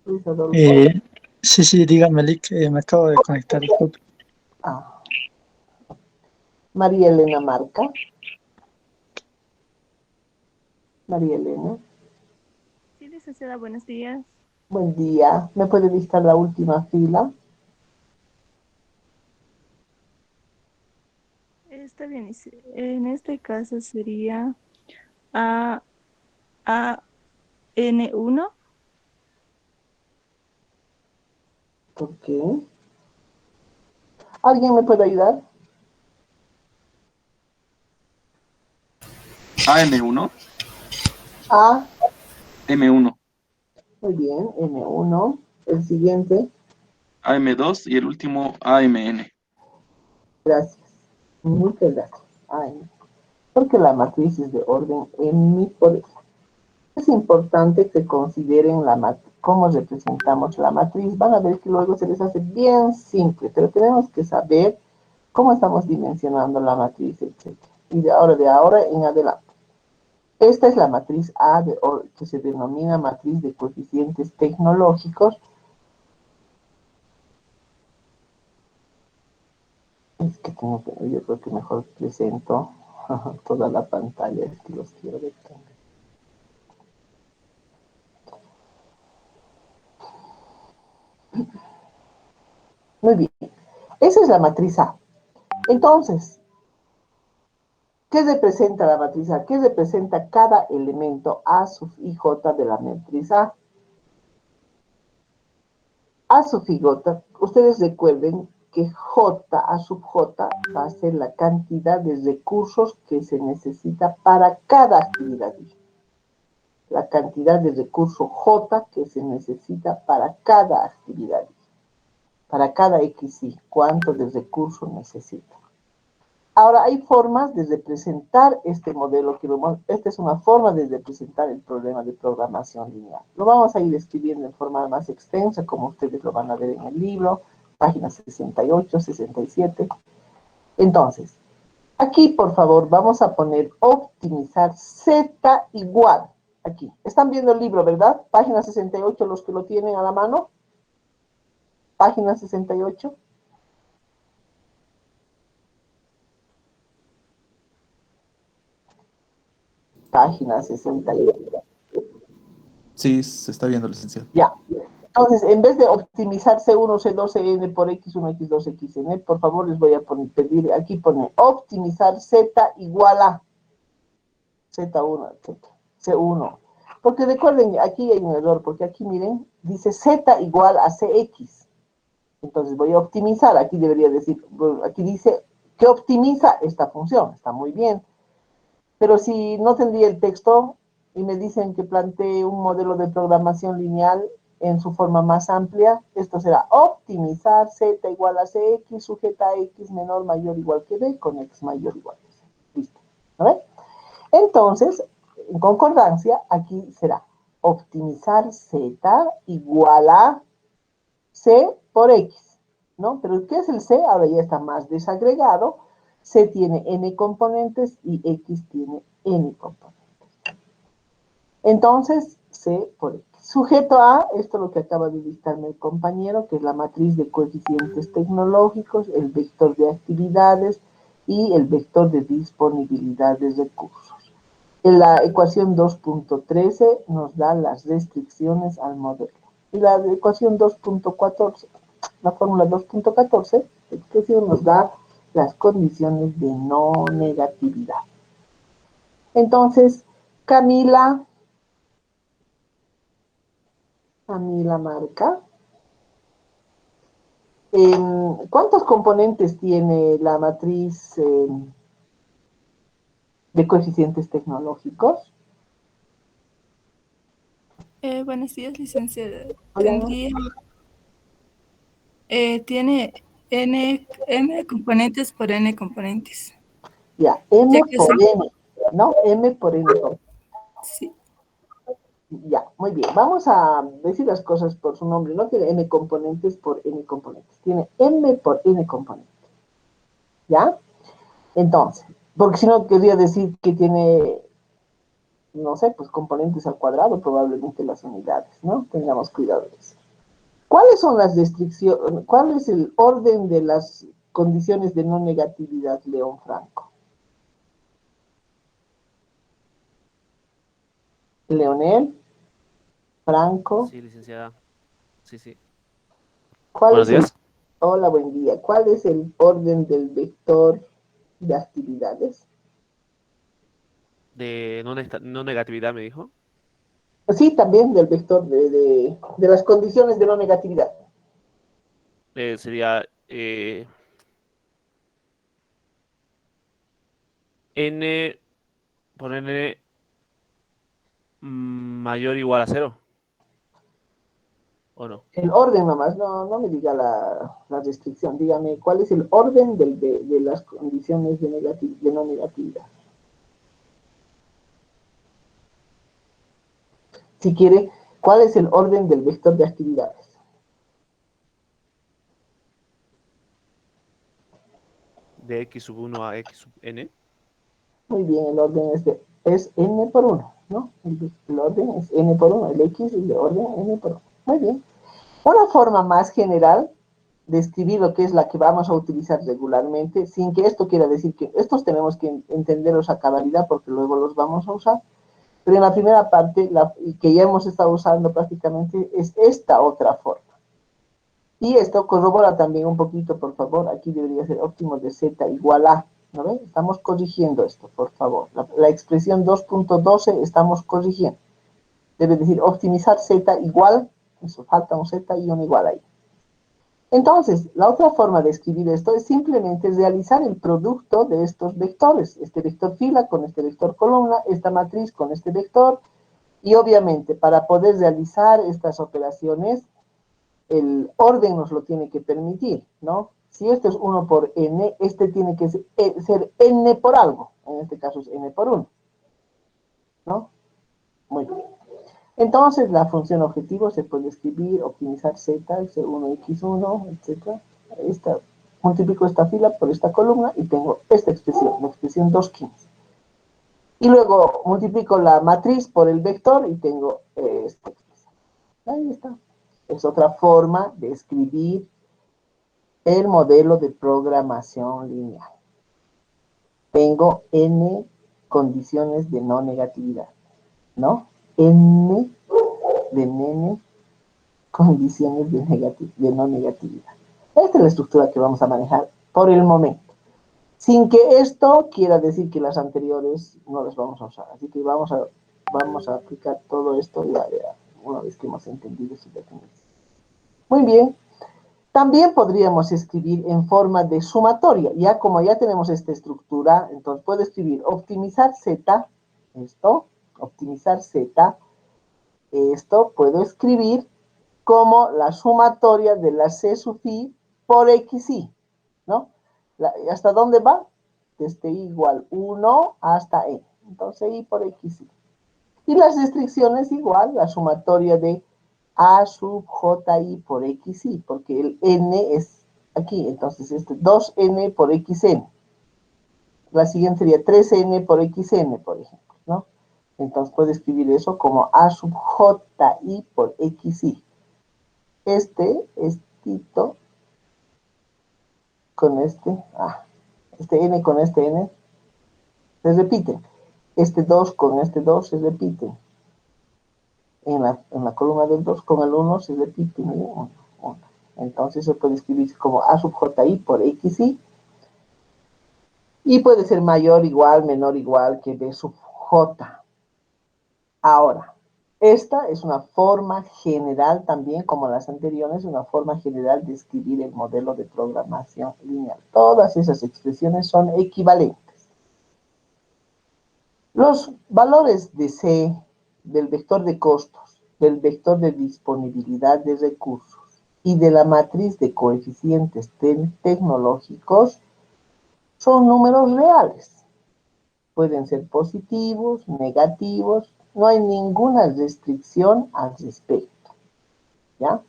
Luis Adolfo. Sí, dígame, Lick, me acabo de conectar. Disculpe. María Elena Marca. María Elena. Sí, licenciada, buenos días. Buen día. ¿Me puede dictar la última fila? Está bien. En este caso sería AN1. ¿Por qué? ¿Alguien me puede ayudar? AN1. A, M1, muy bien, M1. El siguiente, AM2 y el último AMN. gracias. Muchas gracias. Ay, porque la matriz es de orden M por eso. Es importante que consideren cómo representamos la matriz. Van a ver que luego se les hace bien simple, pero tenemos que saber cómo estamos dimensionando la matriz, etc. Y de ahora en adelante. Esta es la matriz A, que se denomina matriz de coeficientes tecnológicos. Es que yo creo que mejor presento toda la pantalla, es que los quiero ver también. Muy bien, esa es la matriz A. Entonces, ¿qué representa la matriz A? ¿Qué representa cada elemento A sub i j de la matriz A? A sub i j, ustedes recuerden que J, A sub J, va a ser la cantidad de recursos que se necesita para cada actividad I. La cantidad de recurso J que se necesita para cada actividad I. Para cada XI, cuánto de recurso necesita. Ahora, hay formas de representar este modelo que esta es una forma de representar el problema de programación lineal. Lo vamos a ir escribiendo en forma más extensa, como ustedes lo van a ver en el libro, páginas 68, 67. Entonces, aquí, por favor, vamos a poner optimizar Z igual. Aquí. Están viendo el libro, ¿verdad? Página 68, los que lo tienen a la mano. Página 68. Página 68. Sí, se está viendo, licenciado. Ya. Entonces, en vez de optimizar C1, C2, Cn por X1, X2, Xn, por favor les voy a pedir, aquí pone optimizar Z igual a Z1, etc. C1. Porque recuerden, aquí hay un error, porque aquí miren, dice Z igual a Cx. Entonces voy a optimizar, aquí debería decir, aquí dice que optimiza esta función, está muy bien. Pero si no tendría el texto y me dicen que plantee un modelo de programación lineal en su forma más amplia, esto será optimizar Z igual a Cx sujeta a X menor mayor igual que B con X mayor igual que C. Listo. ¿No ven? Entonces, en concordancia, aquí será optimizar Z igual a C por X, ¿no? Pero ¿qué es el C? Ahora ya está más desagregado. C tiene n componentes y X tiene n componentes. Entonces, C por X. Sujeto a, esto es lo que acaba de dictarme el compañero, que es la matriz de coeficientes tecnológicos, el vector de actividades y el vector de disponibilidad de recursos. En la ecuación 2.13 nos da las restricciones al modelo. Y la ecuación 2.14, la fórmula 2.14, expresión nos da las condiciones de no negatividad. Entonces, Camila marca. ¿Cuántos componentes tiene la matriz de coeficientes tecnológicos? Buenos días, licenciada. Hola. Tiene n componentes por n componentes. Ya, M Ya que por son, N, ¿no? M por N. sí, Ya, muy bien. Vamos a decir las cosas por su nombre. No tiene n componentes por n componentes. Tiene m por n componentes. ¿Ya? Entonces, porque si no querría decir que tiene, no sé, pues componentes al cuadrado, probablemente las unidades, ¿no? Tengamos cuidado de eso. ¿Cuáles son las restricciones? ¿Cuál es el orden de las condiciones de no negatividad, León Franco? Leonel, Franco, Sí, licenciada. Sí, sí. ¿cuál Buenos es el... días. Hola, buen día. ¿Cuál es el orden del vector de actividades? De no negatividad, me dijo. Sí, también del vector de las condiciones de no negatividad. Sería n por n mayor o igual a 0, ¿o no? El orden nomás, no me diga la restricción, dígame cuál es el orden de las condiciones de no negatividad. Si quiere, ¿cuál es el orden del vector de actividades? De x sub 1 a x sub n. Muy bien, el orden es n por 1, ¿no? El orden es n por 1, el x es de orden n por 1. Muy bien. Una forma más general de escribir lo que es la que vamos a utilizar regularmente, sin que esto quiera decir que estos tenemos que entenderlos a cabalidad porque luego los vamos a usar, pero en la primera parte, que ya hemos estado usando prácticamente, es esta otra forma. Y esto corrobora también un poquito, por favor, aquí debería ser óptimo de z igual a, ¿no ven? Estamos corrigiendo esto, por favor. La expresión 2.12 estamos corrigiendo. Debe decir optimizar z igual, eso falta un z y un igual ahí. Entonces, la otra forma de escribir esto es simplemente realizar el producto de estos vectores. Este vector fila con este vector columna, esta matriz con este vector. Y obviamente, para poder realizar estas operaciones, el orden nos lo tiene que permitir, ¿no? Si esto es 1 por n, este tiene que ser n por algo. En este caso es n por 1, ¿no? Muy bien. Entonces, la función objetivo se puede escribir, optimizar z, x1, x1, etc. Multiplico esta fila por esta columna y tengo esta expresión, la expresión 2.15. Y luego multiplico la matriz por el vector y tengo esta expresión. Ahí está. Es otra forma de escribir el modelo de programación lineal. Tengo n condiciones de no negatividad, ¿no? N de n condiciones de no negatividad. Esta es la estructura que vamos a manejar por el momento. Sin que esto quiera decir que las anteriores no las vamos a usar. Así que vamos a aplicar todo esto ya una vez que hemos entendido su definición. Muy bien. También podríamos escribir en forma de sumatoria. Ya como ya tenemos esta estructura, entonces puedo escribir optimizar z, optimizar z, esto puedo escribir como la sumatoria de la c sub i por xi, ¿no? ¿Hasta dónde va? Desde i igual 1 hasta n. Entonces i por xi. Y las restricciones igual, la sumatoria de a sub ji por xi, porque el n es aquí, entonces 2n por xn. La siguiente sería 3n por xn, por ejemplo, ¿no? Entonces puedo escribir eso como a sub ji por xi. Este con este n con este n, se repiten. Este 2 con este 2 se repiten. En la columna del 2 con el 1 se repite 1. Entonces se puede escribir como a sub ji por xi. Y puede ser mayor, igual, menor, igual que b sub j. Ahora, esta es una forma general también, como las anteriores, una forma general de escribir el modelo de programación lineal. Todas esas expresiones son equivalentes. Los valores de C, del vector de costos, del vector de disponibilidad de recursos y de la matriz de coeficientes tecnológicos son números reales. Pueden ser positivos, negativos, no hay ninguna restricción al respecto, ¿ya?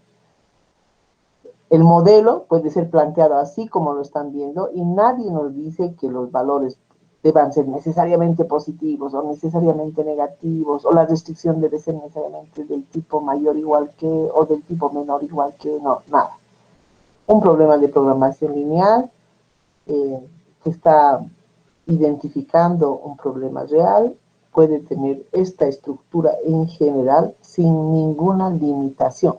El modelo puede ser planteado así como lo están viendo y nadie nos dice que los valores deban ser necesariamente positivos o necesariamente negativos o la restricción debe ser necesariamente del tipo mayor igual que o del tipo menor igual que, no, nada. Un problema de programación lineal que está identificando un problema real puede tener esta estructura en general sin ninguna limitación.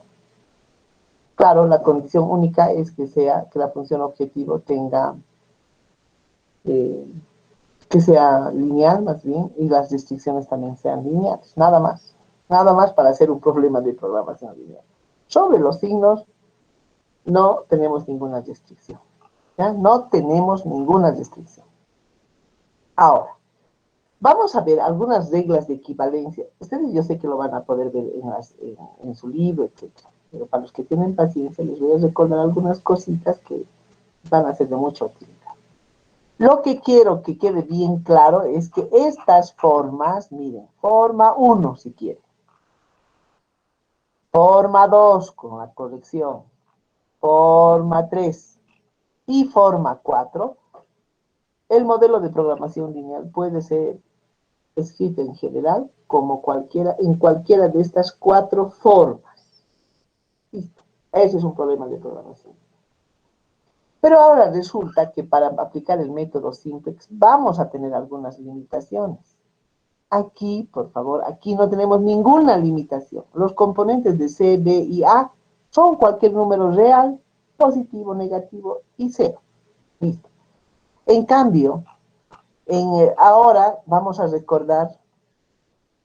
Claro, la condición única es que la función objetivo tenga, que sea lineal más bien, y las restricciones también sean lineales, nada más. Nada más para hacer un problema de programación lineal. Sobre los signos, no tenemos ninguna restricción. ¿Ya? No tenemos ninguna restricción. Ahora, Vamos a ver algunas reglas de equivalencia. Ustedes yo sé que lo van a poder ver en su libro, etcétera. Pero para los que tienen paciencia, les voy a recordar algunas cositas que van a ser de mucha utilidad. Lo que quiero que quede bien claro es que estas formas, miren, forma 1 si quieren, forma 2 con la corrección, forma 3 y forma 4, el modelo de programación lineal puede ser escrito en general como en cualquiera de estas 4 formas. Listo. Ese es un problema de programación. Pero ahora resulta que para aplicar el método simplex vamos a tener algunas limitaciones. Aquí, por favor, aquí no tenemos ninguna limitación. Los componentes de C, B y A son cualquier número real, positivo, negativo y cero. Listo. En cambio, ahora vamos a recordar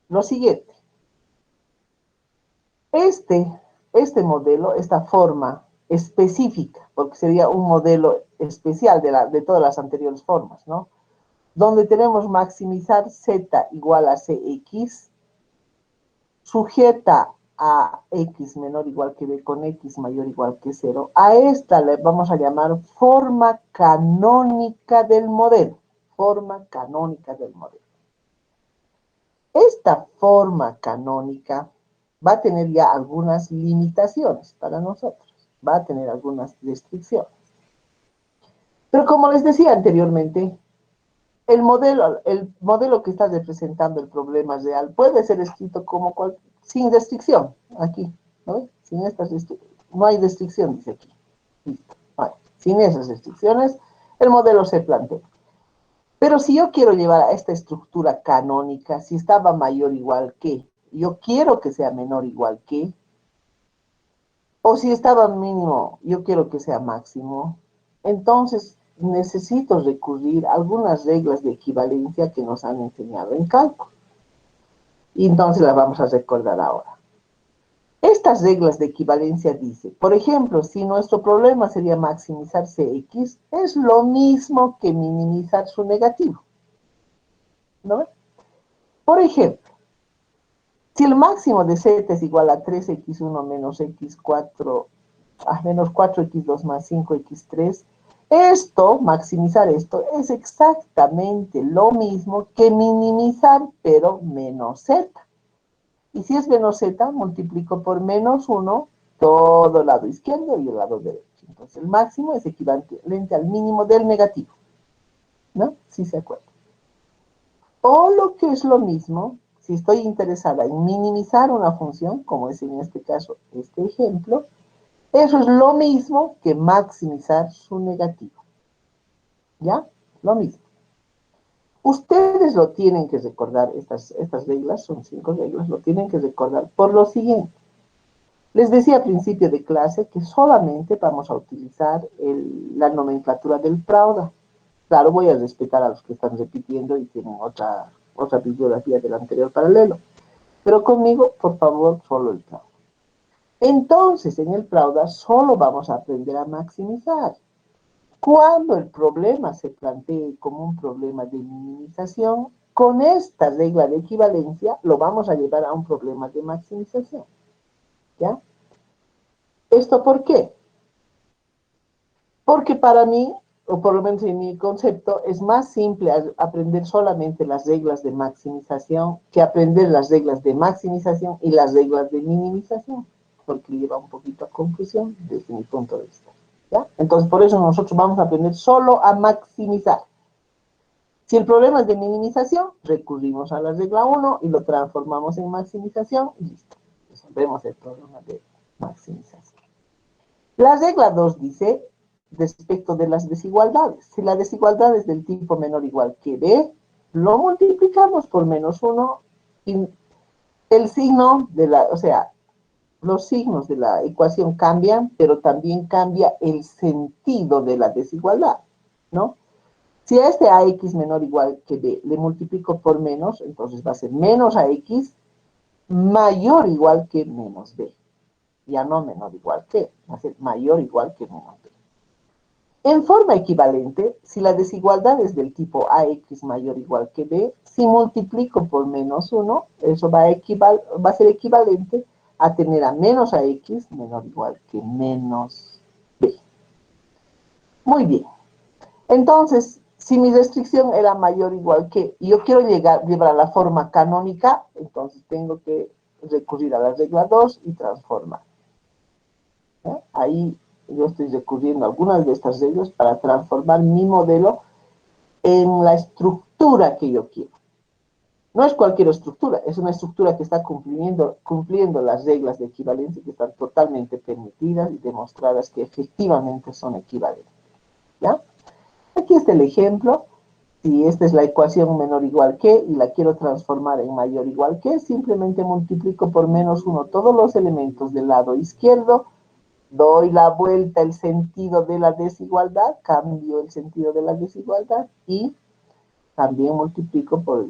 lo siguiente. Este modelo, esta forma específica, porque sería un modelo especial de todas las anteriores formas, ¿no? Donde tenemos maximizar z igual a cx, sujeta a x menor o igual que b con x mayor o igual que 0. A esta le vamos a llamar forma canónica del modelo. Forma canónica del modelo. Esta forma canónica va a tener ya algunas limitaciones para nosotros. Va a tener algunas restricciones. Pero como les decía anteriormente, el modelo que está representando el problema real puede ser escrito como sin restricción, aquí, ¿no? Sin estas restricciones. No hay restricción, dice aquí. Listo. Vale. Sin esas restricciones, el modelo se plantea. Pero si yo quiero llevar a esta estructura canónica, si estaba mayor o igual que, yo quiero que sea menor o igual que, o si estaba mínimo, yo quiero que sea máximo, entonces necesito recurrir a algunas reglas de equivalencia que nos han enseñado en cálculo. Y entonces las vamos a recordar ahora. Estas reglas de equivalencia dicen, por ejemplo, si nuestro problema sería maximizar Cx, es lo mismo que minimizar su negativo. ¿No? Por ejemplo, si el máximo de z es igual a 3x1 menos x4, menos 4x2 más 5x3, maximizar esto, es exactamente lo mismo que minimizar, pero menos z. Y si es menos z, multiplico por menos 1 todo el lado izquierdo y el lado derecho. Entonces el máximo es equivalente al mínimo del negativo. ¿No? ¿Sí se acuerdan? O lo que es lo mismo, si estoy interesada en minimizar una función, como es en este caso este ejemplo, eso es lo mismo que maximizar su negativo. ¿Ya? Lo mismo. Ustedes lo tienen que recordar, estas reglas, son 5 reglas, lo tienen que recordar por lo siguiente. Les decía al principio de clase que solamente vamos a utilizar la nomenclatura del Prauda. Claro, voy a respetar a los que están repitiendo y tienen otra bibliografía del anterior paralelo. Pero conmigo, por favor, solo el Prauda. Entonces, en el Prauda solo vamos a aprender a maximizar. Cuando el problema se plantee como un problema de minimización, con esta regla de equivalencia lo vamos a llevar a un problema de maximización. ¿Ya? ¿Esto por qué? Porque para mí, o por lo menos en mi concepto, es más simple aprender solamente las reglas de maximización que aprender las reglas de maximización y las reglas de minimización, porque lleva un poquito a confusión desde mi punto de vista. ¿Ya? Entonces, por eso nosotros vamos a aprender solo a maximizar. Si el problema es de minimización, recurrimos a la regla 1 y lo transformamos en maximización y listo. Resolvemos el problema de maximización. La regla 2 dice, respecto de las desigualdades, si la desigualdad es del tipo menor o igual que b, lo multiplicamos por menos 1 y el signo los signos de la ecuación cambian, pero también cambia el sentido de la desigualdad, ¿no? Si a este ax menor o igual que b le multiplico por menos, entonces va a ser menos ax mayor o igual que menos b. Ya no menor o igual que, va a ser mayor o igual que menos b. En forma equivalente, si la desigualdad es del tipo AX mayor o igual que B, si multiplico por menos 1, eso va a ser equivalente a tener a menos AX menor o igual que menos B. Muy bien. Entonces, si mi restricción era mayor o igual que, y yo quiero llevar a la forma canónica, entonces tengo que recurrir a la regla 2 y transformar. Ahí yo estoy recurriendo a algunas de estas reglas para transformar mi modelo en la estructura que yo quiero. No es cualquier estructura, es una estructura que está cumpliendo las reglas de equivalencia que están totalmente permitidas y demostradas que efectivamente son equivalentes. ¿Ya? Aquí está el ejemplo. Si esta es la ecuación menor o igual que y la quiero transformar en mayor o igual que, simplemente multiplico por menos 1 todos los elementos del lado izquierdo, doy la vuelta, el sentido de la desigualdad, cambio el sentido de la desigualdad y también multiplico por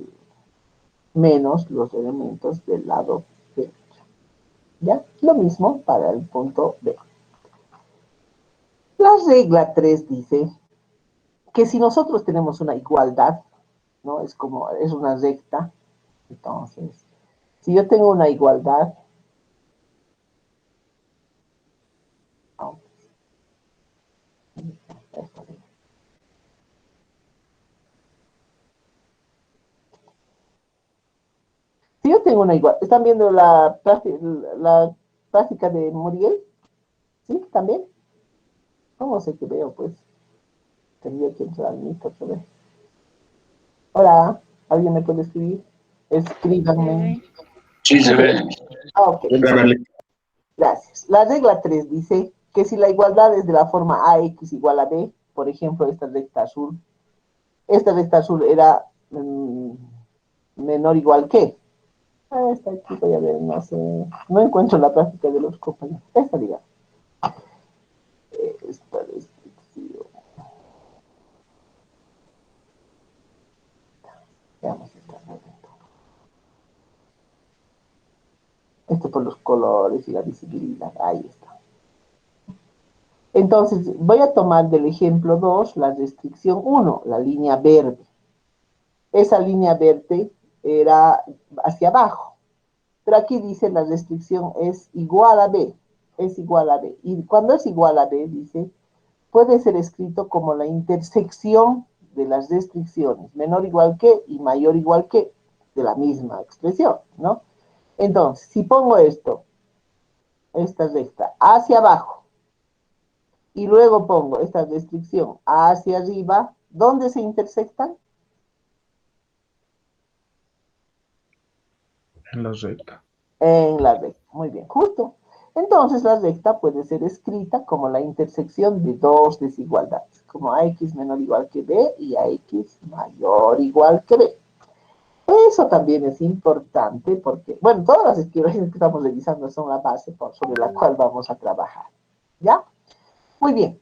menos los elementos del lado derecho. ¿Ya? Lo mismo para el punto B. La regla 3 dice que si nosotros tenemos una igualdad, ¿no? Es una recta, entonces, si yo tengo una igualdad, si yo tengo una igualdad, ¿están viendo la práctica de Muriel? ¿Sí? ¿También? No sé qué veo, pues. Tendría que entrar al mito otra vez. Hola, ¿alguien me puede escribir? Escríbanme. Sí, se ve. Ok. Gracias. La regla 3 dice que si la igualdad es de la forma AX igual a B, por ejemplo, esta recta azul era menor o igual que. Esta aquí voy a ver, no sé. No encuentro la práctica de los compañeros. Esta, digamos. Esta restricción. Veamos esta momento. Esto por los colores y la visibilidad. Ahí está. Entonces, voy a tomar del ejemplo 2 la restricción 1, la línea verde. Esa línea verde era hacia abajo. Pero aquí dice la restricción es igual a B. Es igual a B. Y cuando es igual a B, dice, puede ser escrito como la intersección de las restricciones, menor o igual que y mayor o igual que, de la misma expresión, ¿no? Entonces, si pongo esta recta, hacia abajo, y luego pongo esta restricción hacia arriba, ¿dónde se intersectan? En la recta. En la recta. Muy bien, justo. Entonces la recta puede ser escrita como la intersección de dos desigualdades, como AX menor o igual que B y AX mayor o igual que B. Eso también es importante porque, bueno, todas las equivalencias que estamos revisando son la base sobre la cual vamos a trabajar. ¿Ya? Muy bien.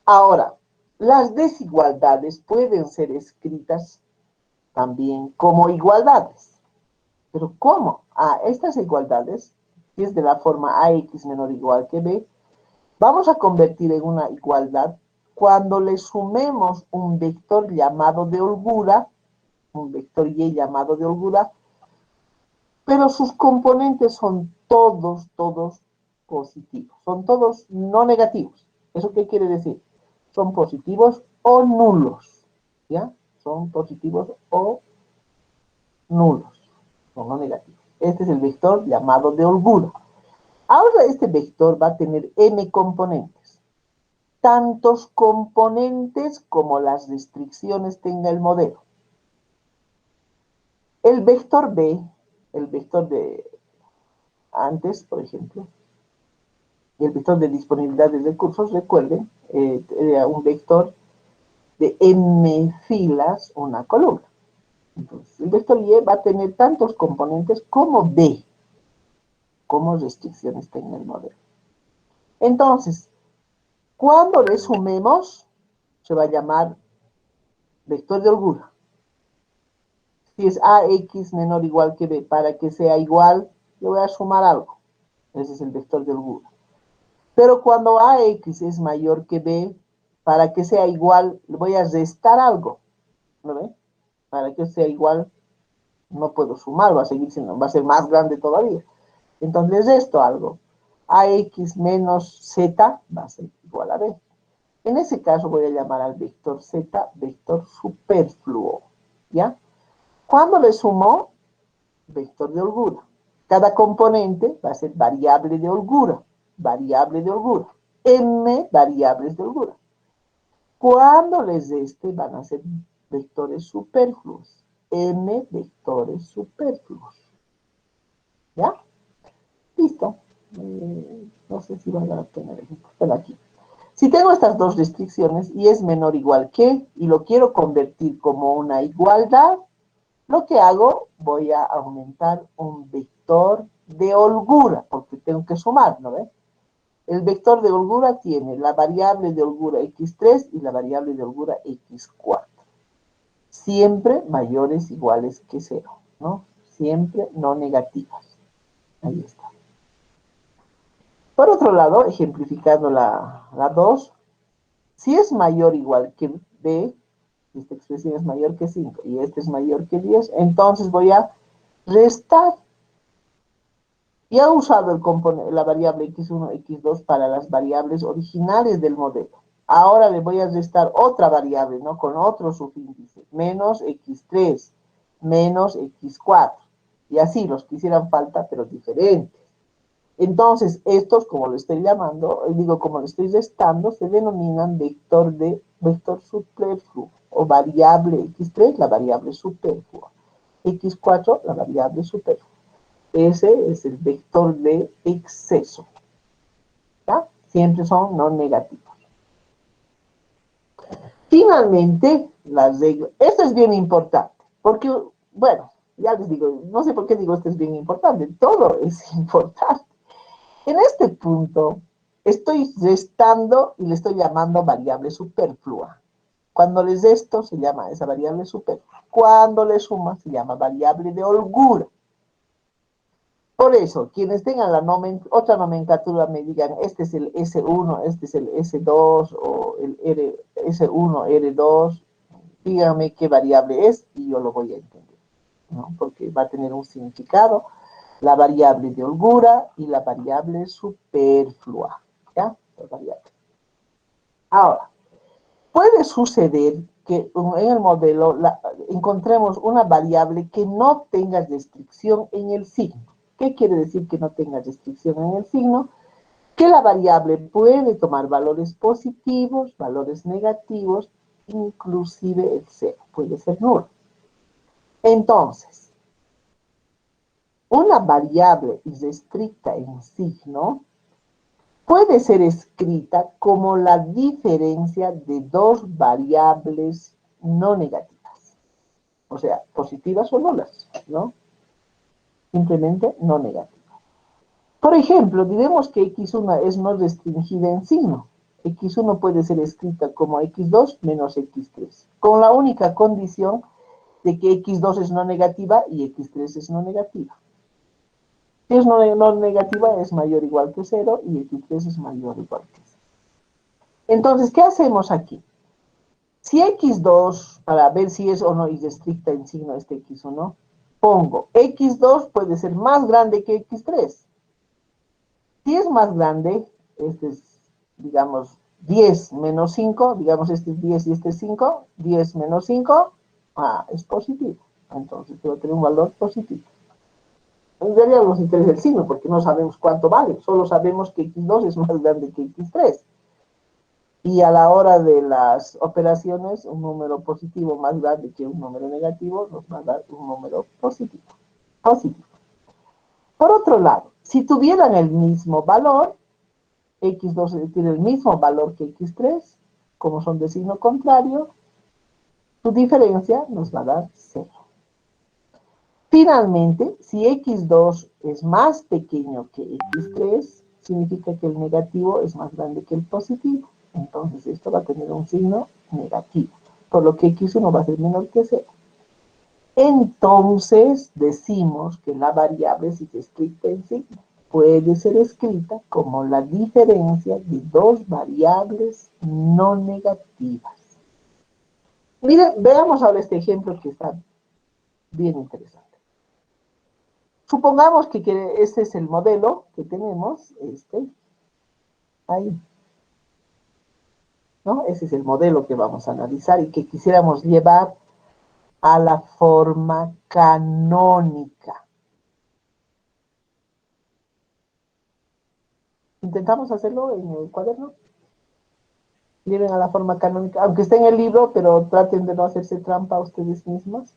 Ahora, las desigualdades pueden ser escritas también como igualdades. ¿Pero cómo? Estas igualdades, si es de la forma AX menor o igual que B, vamos a convertir en una igualdad cuando le sumemos un vector llamado de holgura, un vector Y llamado de holgura, pero sus componentes son todos positivos, son todos no negativos. ¿Eso qué quiere decir? Son positivos o nulos, ¿ya? Son positivos o nulos, son no negativos. Este es el vector llamado de holgura. Ahora este vector va a tener n componentes, tantos componentes como las restricciones tenga el modelo. El vector B, el vector de antes, por ejemplo, el vector de disponibilidad de recursos, recuerden, era un vector de m filas, una columna. Entonces, el vector Y va a tener tantos componentes como B, como restricciones tenga el modelo. Entonces, cuando le sumemos, se va a llamar vector de holgura. Si es AX menor o igual que B, para que sea igual, le voy a sumar algo. Ese es el vector de holgura. Pero cuando AX es mayor que B, para que sea igual, le voy a restar algo, ¿no ve? Para que sea igual, no puedo sumar, va a seguir siendo, va a ser más grande todavía. Entonces resto algo. AX menos Z va a ser igual a B. En ese caso voy a llamar al vector Z vector superfluo, ¿ya? Cuando le sumo, vector de holgura. Cada componente va a ser variable de holgura, m variables de holgura. Cuando les reste, van a ser vectores superfluos, m vectores superfluos. ¿Ya? Listo. No sé si van a tener ejemplo. Pero aquí. Si tengo estas dos restricciones y es menor o igual que, y lo quiero convertir como una igualdad, lo que hago, voy a aumentar un vector de holgura, porque tengo que sumar, ¿no ve? El vector de holgura tiene la variable de holgura x3 y la variable de holgura x4. Siempre mayores o iguales que 0, ¿no? Siempre no negativas. Ahí está. Por otro lado, ejemplificando la 2, si es mayor o igual que b, esta expresión es mayor que 5 y este es mayor que 10, entonces voy a restar. Ya he usado la variable x1, x2 para las variables originales del modelo. Ahora le voy a restar otra variable, ¿no? Con otro subíndice, menos x3, menos x4. Y así, los que hicieran falta, pero diferentes. Entonces, estos, como lo estoy llamando, como lo estoy restando, se denominan vector superfluo, o variable x3, la variable superflua, x4, la variable superflua. Ese es el vector de exceso. ¿Ya? Siempre son no negativos. Finalmente, las reglas. Esto es bien importante, porque, bueno, ya les digo, no sé por qué digo esto es bien importante, todo es importante. En este punto, estoy restando y le estoy llamando variable superflua. Cuando les resto, se llama esa variable superflua. Cuando le suma, se llama variable de holgura. Por eso, quienes tengan otra nomenclatura me digan, este es el S1, este es el S2, o el S1, R2, díganme qué variable es y yo lo voy a entender, ¿no? Porque va a tener un significado, la variable de holgura y la variable superflua, ¿ya? La variable. Ahora, puede suceder que en el modelo encontremos una variable que no tenga restricción en el signo. ¿Qué quiere decir que no tenga restricción en el signo? Que la variable puede tomar valores positivos, valores negativos, inclusive el 0, puede ser nulo. Entonces, una variable irrestricta en signo puede ser escrita como la diferencia de dos variables no negativas. O sea, positivas o nulas, ¿no? Simplemente no negativas. Por ejemplo, diremos que x1 es no restringida en signo. x1 puede ser escrita como x2 menos x3, con la única condición de que x2 es no negativa y x3 es no negativa. Si es no negativa, es mayor o igual que 0 y x3 es mayor o igual que 0. Entonces, ¿qué hacemos aquí? Si x2, para ver si es o no irrestricta en signo este x1, pongo x2 puede ser más grande que x3. Si es más grande, este es, digamos, 10 menos 5, digamos este es 10 y este es 5, 10 menos 5, es positivo. Entonces, debo tener un valor positivo. En realidad nos interesa el signo, porque no sabemos cuánto vale, solo sabemos que x2 es más grande que x3. Y a la hora de las operaciones, un número positivo más grande que un número negativo nos va a dar un número positivo. Por otro lado, si tuvieran el mismo valor, x2 tiene el mismo valor que x3, como son de signo contrario, su diferencia nos va a dar 0. Finalmente, si x2 es más pequeño que x3, significa que el negativo es más grande que el positivo. Entonces, esto va a tener un signo negativo, por lo que x1 va a ser menor que 0. Entonces, decimos que la variable es irrestricta en signo. puede ser escrita como la diferencia de dos variables no negativas. Miren, veamos ahora este ejemplo que está bien interesante. Supongamos que este es el modelo que tenemos, ahí, ¿no? Ese es el modelo que vamos a analizar y que quisiéramos llevar a la forma canónica. Intentamos hacerlo en el cuaderno. Lleven a la forma canónica, aunque esté en el libro, pero traten de no hacerse trampa a ustedes mismos.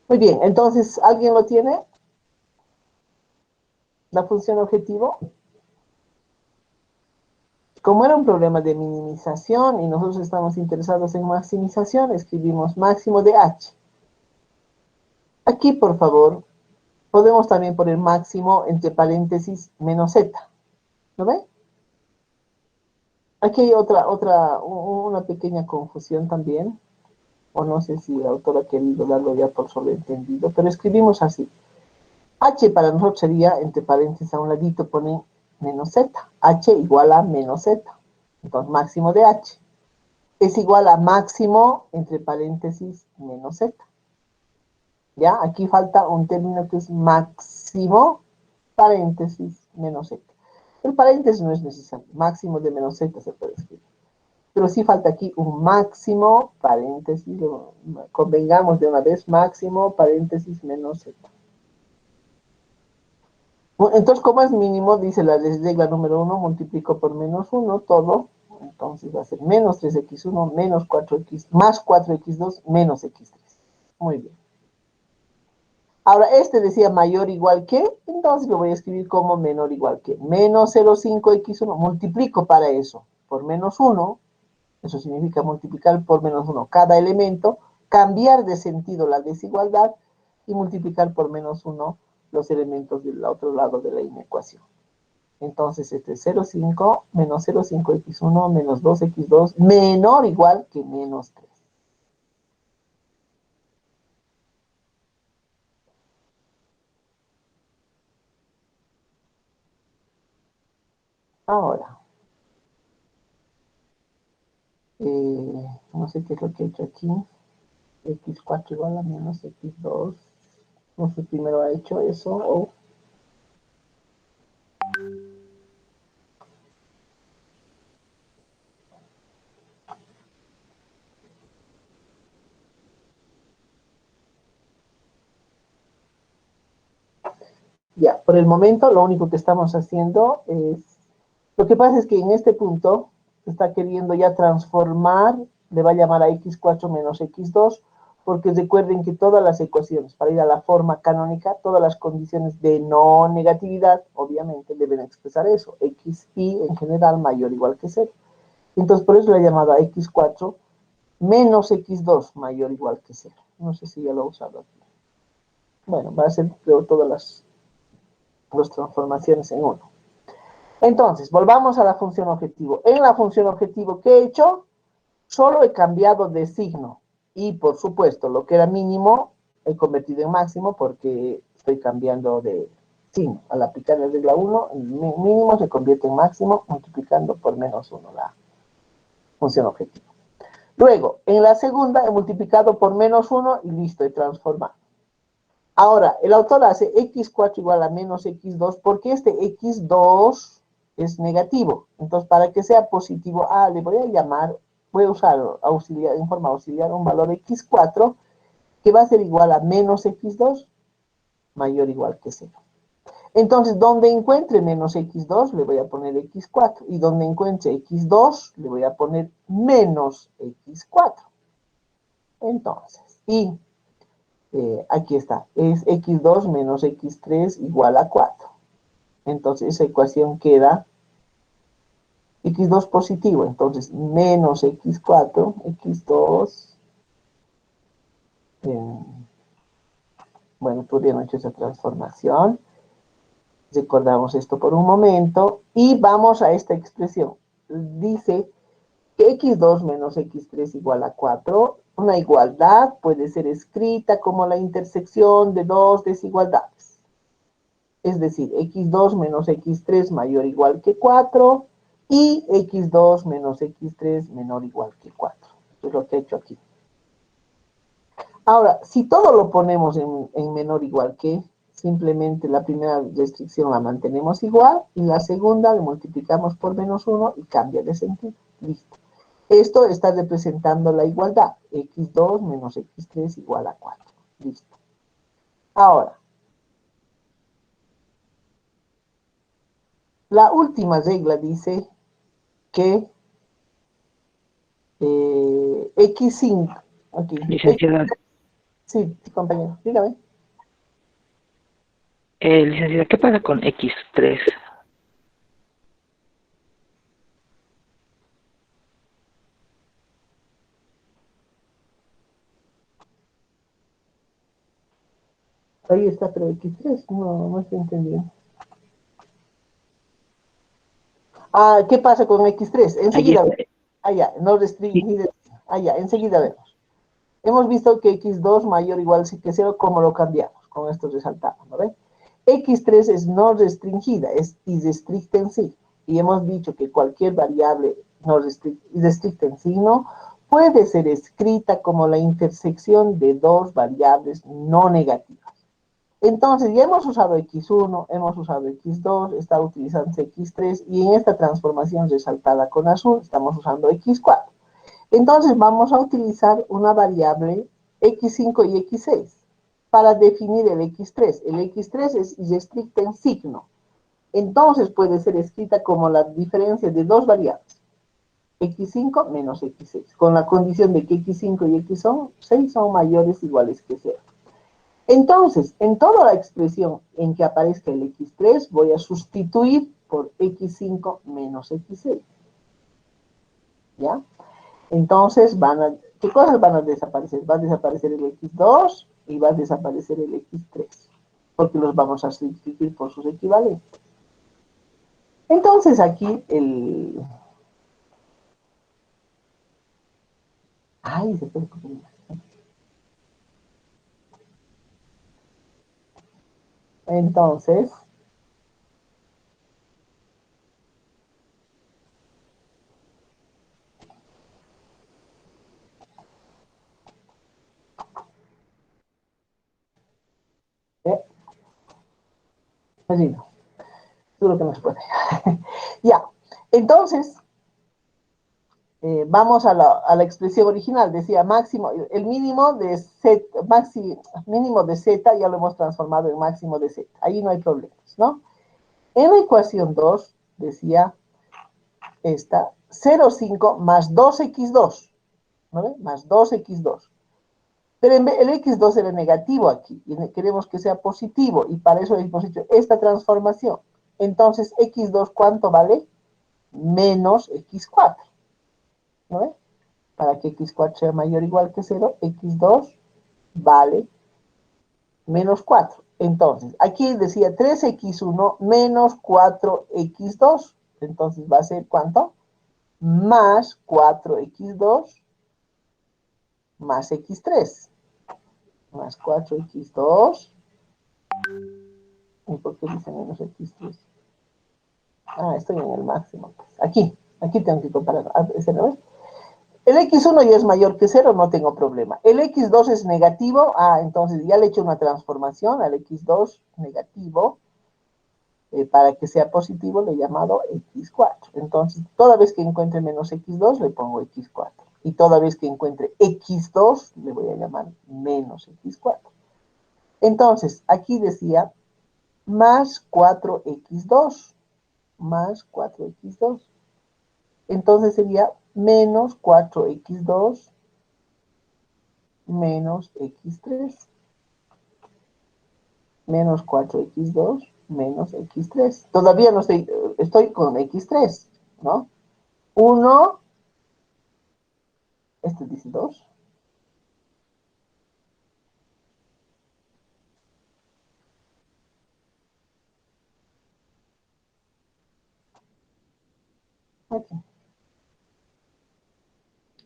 Muy bien, entonces, ¿alguien lo tiene? La función objetivo. Como era un problema de minimización y nosotros estamos interesados en maximización, escribimos máximo de h. Aquí, por favor, podemos también poner máximo entre paréntesis menos z. ¿Lo ven? Aquí hay una pequeña confusión también, o no sé si el autor ha querido darlo ya por sobreentendido, pero escribimos así. H para nosotros sería, entre paréntesis a un ladito ponen menos z. H igual a menos z. Entonces, máximo de h es igual a máximo, entre paréntesis, menos z. ¿Ya? Aquí falta un término que es máximo, paréntesis, menos z. El paréntesis no es necesario. Máximo de menos z se puede escribir. Pero sí falta aquí un máximo, paréntesis, convengamos de una vez, máximo, paréntesis, menos z. Entonces, como es mínimo, dice la regla número 1, multiplico por menos 1 todo. Entonces va a ser menos 3x1 menos 4x, más 4x2 menos x3. Muy bien. Ahora, este decía mayor o igual que, entonces lo voy a escribir como menor o igual que. Menos 0,5x1, multiplico para eso por menos 1. Eso significa multiplicar por menos 1 cada elemento, cambiar de sentido la desigualdad y multiplicar por menos 1 los elementos del otro lado de la inecuación. Entonces, este es 0,5 menos 0,5x1 menos 2x2 menor o igual que menos 3. Ahora, no sé qué es lo que he hecho aquí. X4 igual a menos X2. No sé, primero ha hecho eso o... Ya, por el momento lo único que estamos haciendo es... Lo que pasa es que en este punto está queriendo ya transformar, le va a llamar a x4 menos x2, porque recuerden que todas las ecuaciones, para ir a la forma canónica, todas las condiciones de no negatividad, obviamente, deben expresar eso, x y en general mayor o igual que 0. Entonces, por eso le he llamado a x4 menos x2 mayor o igual que 0. No sé si ya lo he usado aquí. Bueno, va a ser, creo, todas las transformaciones en uno. Entonces, volvamos a la función objetivo. En la función objetivo, ¿qué he hecho? Solo he cambiado de signo. Y, por supuesto, lo que era mínimo, he convertido en máximo porque estoy cambiando de signo. Al aplicar la regla 1, el mínimo se convierte en máximo multiplicando por menos 1 la función objetivo. Luego, en la segunda, he multiplicado por menos 1 y listo, he transformado. Ahora, el autor hace x4 igual a menos x2 porque este x2 es negativo. Entonces, para que sea positivo, le voy a llamar, voy a usar auxiliar, en forma auxiliar un valor x4 que va a ser igual a menos x2 mayor o igual que 0. Entonces, donde encuentre menos x2 le voy a poner x4 y donde encuentre x2 le voy a poner menos x4. Entonces, aquí está, es x2 menos x3 igual a 4. Entonces, esa ecuación queda x2 positivo, entonces menos x4, x2, bueno, todavía no he hecho esa transformación. Recordamos esto por un momento y vamos a esta expresión. Dice que x2 menos x3 igual a 4. Una igualdad puede ser escrita como la intersección de dos desigualdades. Es decir, x2 menos x3 mayor o igual que 4 y x2 menos x3 menor o igual que 4. Eso es lo que he hecho aquí. Ahora, si todo lo ponemos en menor o igual que, simplemente la primera restricción la mantenemos igual y la segunda le multiplicamos por menos 1 y cambia de sentido. Listo. Esto está representando la igualdad. x2 menos x3 igual a 4. Listo. Ahora, la última regla dice que x5. Okay. Licenciada, Sí, compañero, dígame. licenciada, ¿qué pasa con X3? Ahí está, pero x3, no estoy entendiendo. ¿Qué pasa con x3? Enseguida vemos. No restringido. Enseguida vemos. Hemos visto que x2 mayor o igual que 0, ¿cómo lo cambiamos? Con esto resaltamos, ¿no ven? x3 es no restringida, es irrestricta en sí. Y hemos dicho que cualquier variable no irrestricta en signo puede ser escrita como la intersección de dos variables no negativas. Entonces, ya hemos usado x1, hemos usado x2, está utilizando x3 y en esta transformación resaltada con azul estamos usando x4. Entonces, vamos a utilizar una variable x5 y x6 para definir el x3. El x3 es irrestricta en signo. Entonces, puede ser escrita como la diferencia de dos variables, x5 menos x6, con la condición de que x5 y x6 son mayores o iguales que 0. Entonces, en toda la expresión en que aparezca el x3, voy a sustituir por x5 menos x6. ¿Ya? Entonces, ¿qué cosas van a desaparecer? Va a desaparecer el x2 y va a desaparecer el x3, porque los vamos a sustituir por sus equivalentes. Entonces, aquí se puede copiar. Entonces, así no. Seguro que no se puede. Ya. Entonces, vamos a la expresión original. Decía máximo, el mínimo de z, mínimo de z ya lo hemos transformado en máximo de z. Ahí no hay problemas, ¿no? En la ecuación 2 decía esta, 0,5 más 2x2, ¿no ve? Más 2x2. Pero el x2 era negativo aquí, y queremos que sea positivo, y para eso hemos hecho esta transformación. Entonces, x2, ¿cuánto vale? Menos x4, ¿no ve? Para que x4 sea mayor o igual que 0, x2 vale menos 4. Entonces, aquí decía 3x1 menos 4x2. Entonces, va a ser ¿cuánto? Más 4x2 más x3. Más 4x2. ¿Y por qué dice menos x3? Ah, estoy en el máximo. Aquí tengo que comparar. ¿Ese no es? El x1 ya es mayor que 0, no tengo problema. El x2 es negativo, entonces ya le he hecho una transformación al x2 negativo. Para que sea positivo le he llamado x4. Entonces, toda vez que encuentre menos x2 le pongo x4. Y toda vez que encuentre x2 le voy a llamar menos x4. Entonces, aquí decía más 4x2. Más 4x2. Entonces sería menos 4x2 menos x3. Menos 4x2 menos x3. Todavía no estoy con x3, ¿no? 1, este dice 2. Aquí.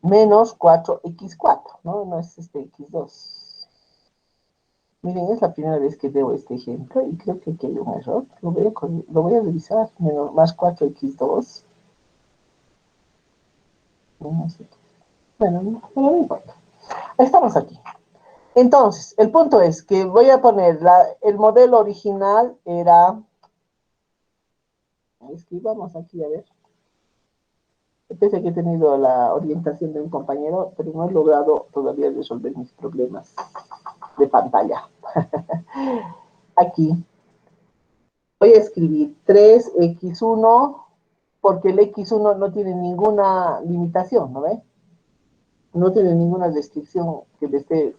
Menos 4x4, ¿no? No es este x2. Miren, es la primera vez que veo este ejemplo y creo que aquí hay un error. Lo voy a revisar. Más 4x2. Menos x. Bueno, pero no importa. Estamos aquí. Entonces, el punto es que voy a poner, el modelo original era, escribamos aquí, a ver. Pese a que he tenido la orientación de un compañero, pero no he logrado todavía resolver mis problemas de pantalla. Aquí voy a escribir 3x1, porque el x1 no tiene ninguna limitación, ¿no ve? No tiene ninguna restricción que le esté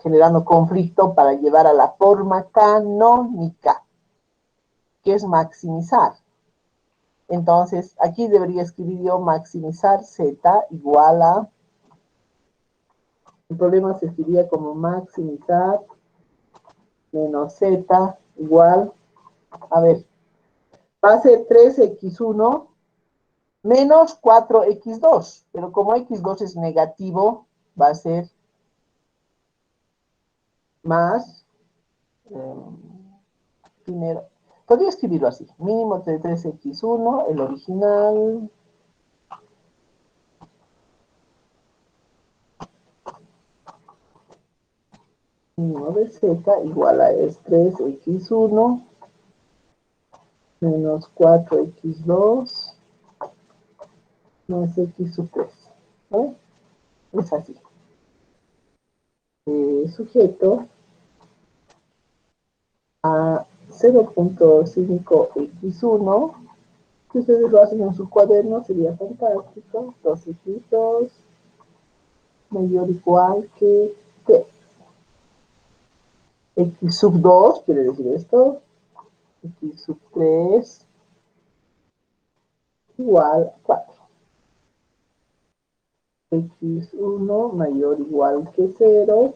generando conflicto para llevar a la forma canónica, que es maximizar. Entonces, aquí debería escribir yo maximizar z igual a, el problema se escribía como maximizar menos z igual, a ver, va a ser 3x1 menos 4x2, pero como x2 es negativo, va a ser más, primero, podría escribirlo así, mínimo de 3x1, el original, mínimo de z igual a es 3x1 menos 4x2 más x sub 3. ¿Vale? Es así. Sujeto a 0.5x1, que ustedes lo hacen en su cuaderno, sería fantástico. 2x2 mayor o igual que 3. X sub 2 quiere decir esto. X sub 3 igual a 4. X1 mayor o igual que 0.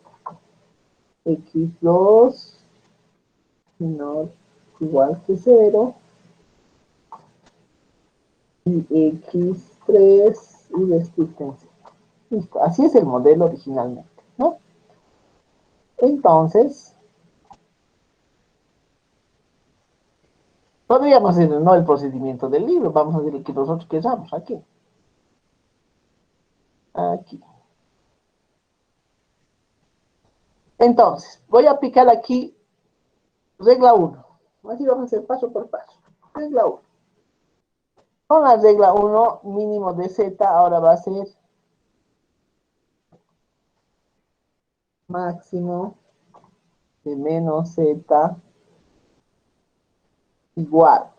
X2 menor o igual que 0. Y X3 y resistencia. Listo, así es el modelo originalmente, ¿no? Entonces, podríamos hacer no el procedimiento del libro, vamos a hacer el que nosotros queramos, aquí. Aquí. Entonces, voy a aplicar aquí regla 1. Así vamos a hacer paso por paso. Regla 1. Con la regla 1, mínimo de z, ahora va a ser máximo de menos z igual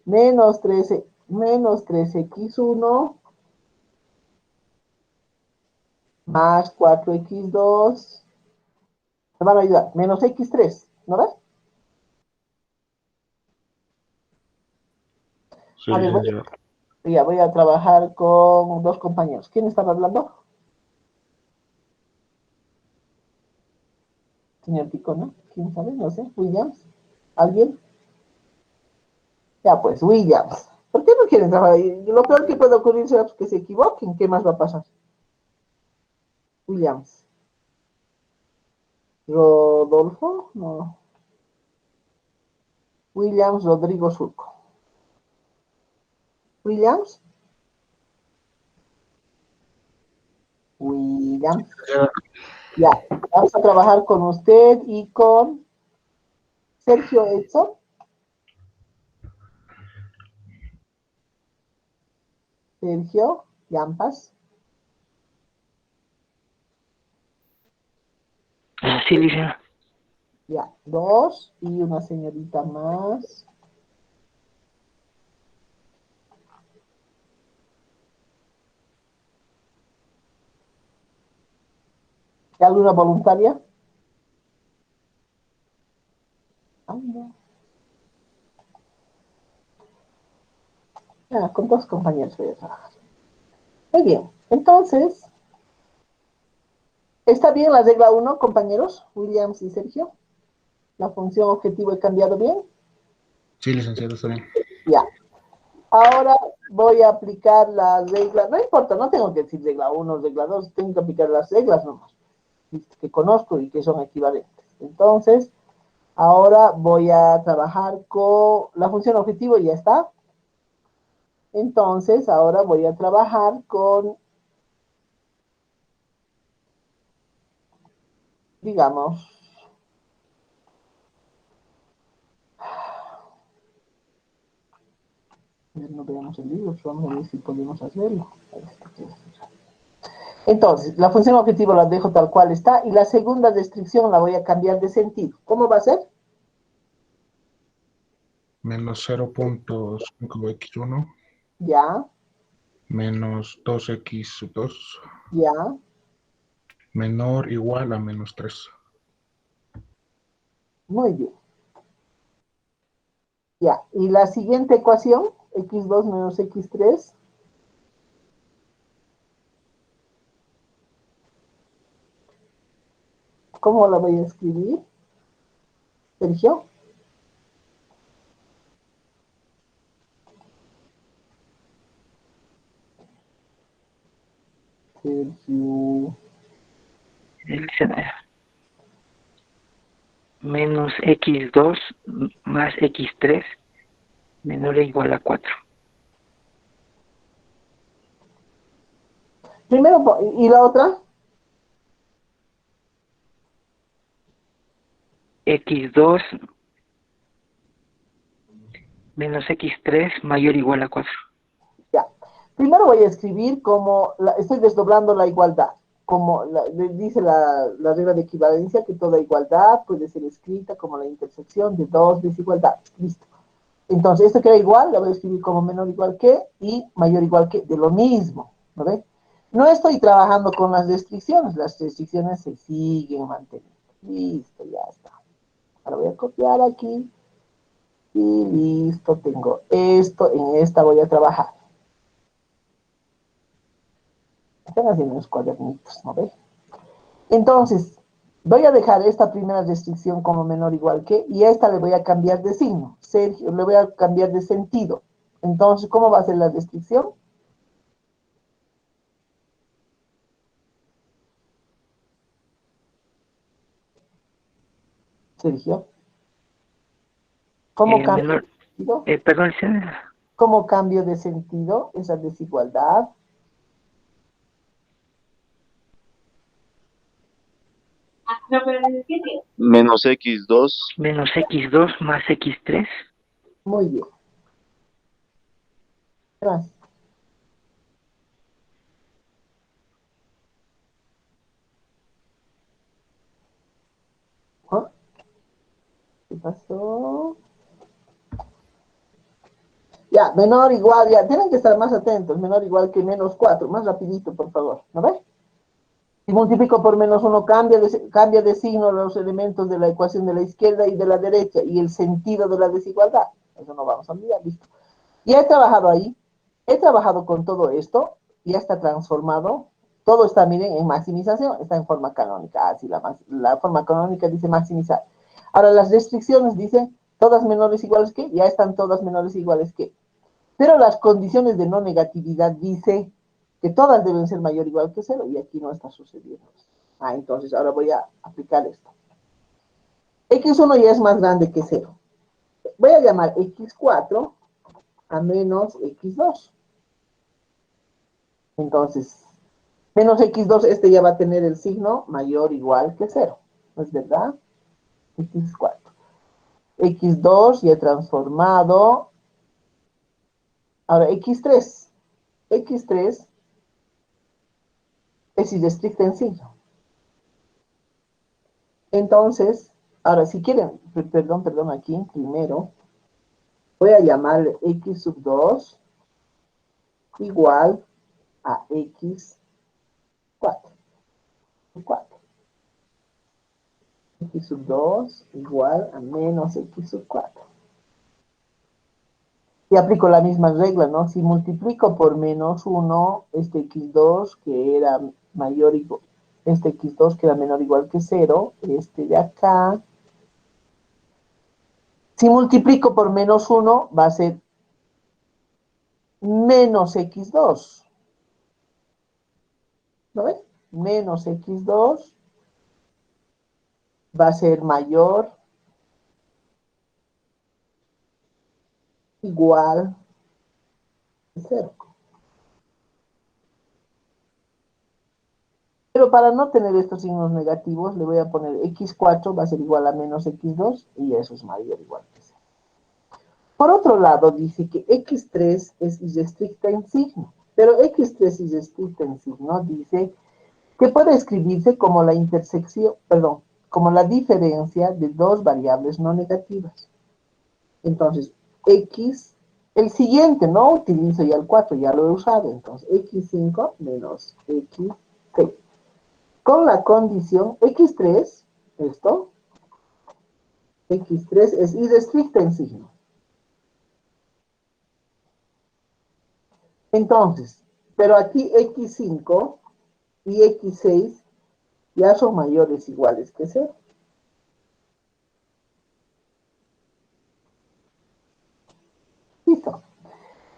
menos 13 menos 3x1 más 4x2. Me van a ayudar. Menos x3, ¿no ves? Sí, A ver, licenciado. voy a trabajar con dos compañeros. ¿Quién estaba hablando? Señor Picona. ¿Quién sabe? No sé. ¿Williams? ¿Alguien? Ya, pues, Williams. ¿Por qué no quieren trabajar ahí? Lo peor que puede ocurrir será que se equivoquen. ¿Qué más va a pasar? Williams. Rodolfo, no. Williams Rodrigo Surco. Williams. Williams. Ya, vamos a trabajar con usted y con Sergio Edson. Sergio Yampas. Sí, licenciado. Ya, dos y una señorita más. ¿Alguna voluntaria? Ay, no. Ah, con dos compañeros voy a trabajar. Muy bien, entonces, ¿está bien la regla uno, compañeros? Williams y Sergio. La función objetivo he cambiado bien. Sí, licenciado, está bien. Ya. Ahora voy a aplicar la regla, no importa, no tengo que decir regla uno, regla 2, tengo que aplicar las reglas nomás, que conozco y que son equivalentes. Entonces, ahora voy a trabajar con la función objetivo, ya está. Entonces, ahora voy a trabajar con, digamos, no veamos el libro, vamos a ver si podemos hacerlo. Entonces, la función objetivo la dejo tal cual está y la segunda restricción la voy a cambiar de sentido. ¿Cómo va a ser? Menos 0.5x1 Ya, menos 2x2 ya, menor igual a menos 3. muy bien. Ya, y la siguiente ecuación, x2 menos x3, ¿cómo la voy a escribir? Sergio. Sergio. Licenciado. Menos x2 más x3 menor o igual a 4. Primero, ¿y la otra? x2 menos x3 mayor o igual a 4. Ya. Primero voy a escribir como, estoy desdoblando la igualdad, como dice la regla de equivalencia, que toda igualdad puede ser escrita como la intersección de dos desigualdades. Listo. Entonces, esto queda igual, la voy a escribir como menor igual que y mayor igual que de lo mismo. ¿No ve? No estoy trabajando con las restricciones se siguen manteniendo. Listo, ya está. Ahora voy a copiar aquí y listo, tengo esto, en esta voy a trabajar. Están haciendo unos cuadernitos, ¿no ve? Entonces, voy a dejar esta primera restricción como menor igual que, y a esta le voy a cambiar de signo. Sergio, le voy a cambiar de sentido. Entonces, ¿cómo va a ser la restricción? Sergio, ¿cómo cambio de Menor, sentido? perdón, licenciado. ¿Cómo cambio de sentido esa desigualdad? Menos x2 Menos x2 más x3. Muy bien. Gracias. ¿Ah? ¿Qué pasó? Ya, Ya, menor igual, ya, tienen que estar más atentos, menor igual que menos 4, más rapidito, por favor, ¿no ves? Si multiplico por menos 1, cambia de signo los elementos de la ecuación de la izquierda y de la derecha, y el sentido de la desigualdad. Eso no vamos a olvidar, listo. Ya he trabajado ahí, he trabajado con todo esto, ya está transformado, todo está, miren, en maximización, está en forma canónica. Así la forma canónica dice maximizar. Ahora las restricciones dicen todas menores iguales que, ya están todas menores iguales que. Pero las condiciones de no negatividad dice que todas deben ser mayor o igual que 0, y aquí no está sucediendo. Entonces ahora voy a aplicar esto. X1 ya es más grande que 0. Voy a llamar X4 a menos X2. Entonces, menos X2, este ya va a tener el signo mayor o igual que 0. ¿No es verdad? X4. X2 ya he transformado. Ahora, X3. X3 es irrestricta en signo. Entonces, ahora, si quieren, perdón, aquí primero, voy a llamarle X sub 2 igual a X4. 4. X sub 2 igual a menos X sub 4. Y aplico la misma regla, ¿no? Si multiplico por menos 1, este X2 que era mayor o igual, este X2 que era menor o igual que 0, este de acá. Si multiplico por menos 1, va a ser menos X2. ¿Lo ves? Menos X2 va a ser mayor igual a 0. Pero para no tener estos signos negativos, le voy a poner X4 va a ser igual a menos X2, y eso es mayor o igual que 0. Por otro lado, dice que X3 es irrestricta en signo, pero X3 irrestricta en signo dice que puede escribirse como la intersección, perdón, como la diferencia de dos variables no negativas. Entonces, X, el siguiente, no utilizo ya el 4, ya lo he usado, entonces X5 menos X6. Con la condición X3, esto, X3 es irrestricta en signo. Entonces, pero aquí X5 y X6 ya son mayores o iguales que 0. Listo.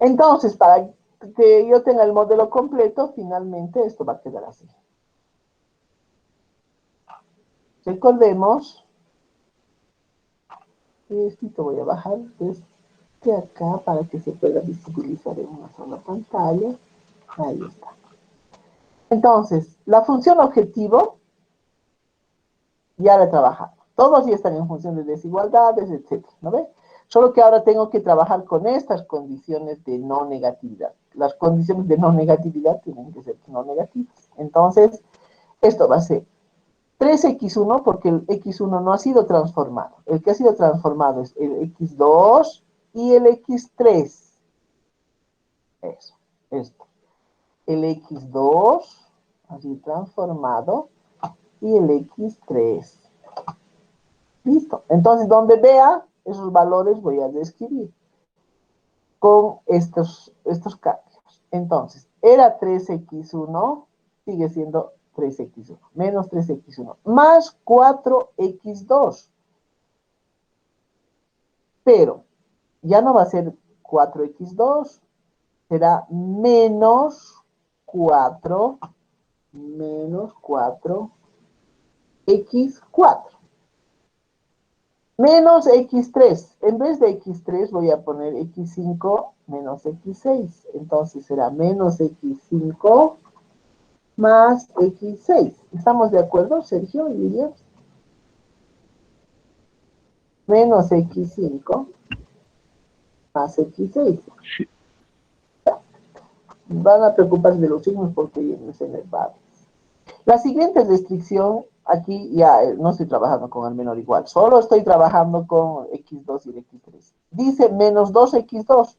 Entonces, para que yo tenga el modelo completo, finalmente esto va a quedar así. Recordemos, esto voy a bajar desde acá para que se pueda visibilizar en una sola pantalla. Ahí está. Entonces, la función objetivo ya la he trabajado. Todos ya están en función de desigualdades, etc. ¿No ves? Solo que ahora tengo que trabajar con estas condiciones de no negatividad. Las condiciones de no negatividad tienen que ser no negativas. Entonces, esto va a ser 3x1 porque el x1 no ha sido transformado. El que ha sido transformado es el x2 y el x3. Eso, esto. El x2 ha sido transformado y el x3. Listo. Entonces, donde vea esos valores voy a describir con estos cambios. Entonces, era 3x1, sigue siendo 3x1, menos 3x1, más 4x2. Pero ya no va a ser 4x2, será menos 4x4. Menos x3. En vez de x3 voy a poner x5 menos x6. Entonces será menos x5 más x6. ¿Estamos de acuerdo, Sergio y William? Menos x5 más x6. Van a preocuparse de los signos porque se me va. La siguiente restricción, aquí ya no estoy trabajando con el menor igual, solo estoy trabajando con x2 y x3. Dice menos 2x2.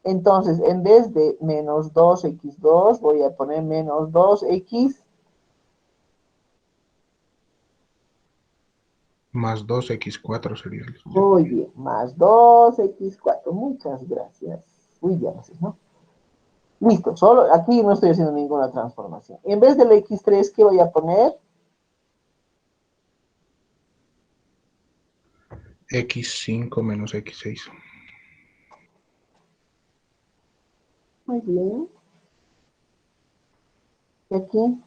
Entonces, en vez de menos 2x2, voy a poner menos 2x Más 2x4 sería el... muy bien, más 2x4. Muchas gracias. Muy bien, así, ¿no? Listo, solo aquí no estoy haciendo ninguna transformación. En vez del x3, ¿qué voy a poner? x5 menos x6. Muy bien. Y aquí,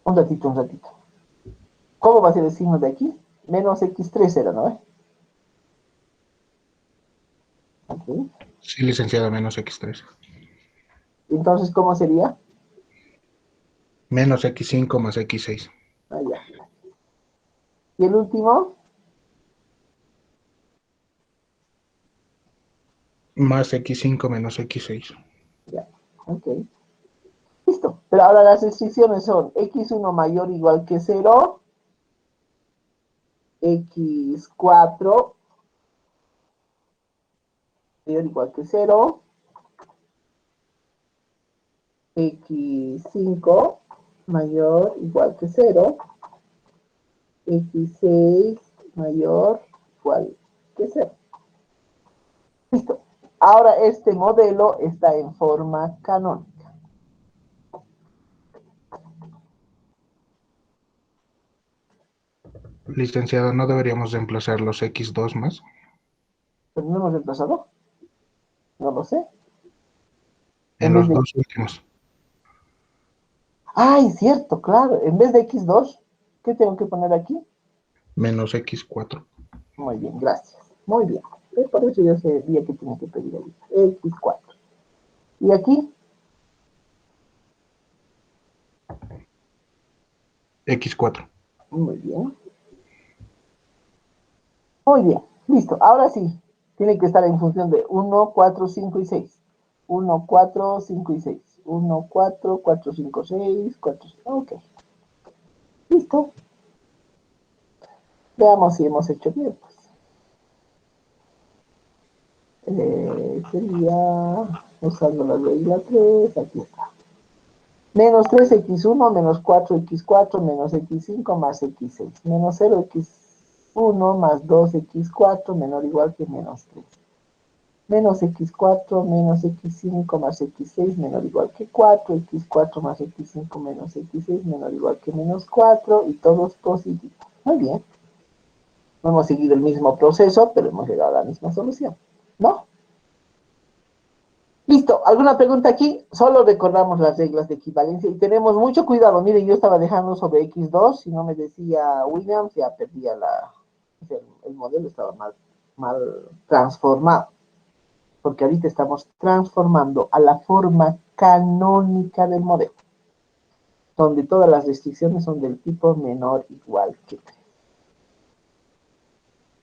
un ratito, un ratito. ¿Cómo va a ser el signo de aquí? Menos x3 era, ¿no? Ok. Sí, licenciado, menos x3. Entonces, ¿cómo sería? Menos x5 más x6. Ah, ya. Y el último, Más x5 menos x6. ya. Ok. Listo. Pero ahora las restricciones son x1 mayor o igual que 0, x4 mayor o igual que 0, x5 mayor o igual que 0, x6 mayor o igual que 0. Listo. Ahora este modelo está en forma canónica. Licenciado, ¿no deberíamos reemplazar los x2 más? ¿Pero no hemos reemplazado? No lo sé. En En vez los de... dos últimos. ¡Ay, cierto! Claro. En vez de x2, ¿qué tengo que poner aquí? Menos x4. Muy bien, gracias. Muy bien. Por eso yo sabía que tenía que pedir ahí. X4. ¿Y aquí? x4. Muy bien. Muy bien. Listo. Ahora sí. Tiene que estar en función de 1, 4, 5 y 6. 1, 4, 5 y 6. 1, 4, 4, 5, 6, 4, 5. Ok. Listo. Veamos si hemos hecho bien. Pues. Sería usando la regla 3. Aquí está. Menos 3x1 menos 4x4 menos x5 más x6. Menos 0x1 más 2x4 menor o igual que menos 3. Menos x4 menos x5 más x6 menor o igual que 4. X4 más x5 menos x6 menor o igual que menos 4. Y todos positivos. Muy bien. No hemos seguido el mismo proceso, pero hemos llegado a la misma solución. ¿No? Listo, ¿alguna pregunta aquí? Solo recordamos las reglas de equivalencia y tenemos mucho cuidado. Miren, yo estaba dejando sobre x2, si no me decía Williams, ya perdía el modelo estaba mal transformado, porque ahorita estamos transformando a la forma canónica del modelo, donde todas las restricciones son del tipo menor o igual que 3.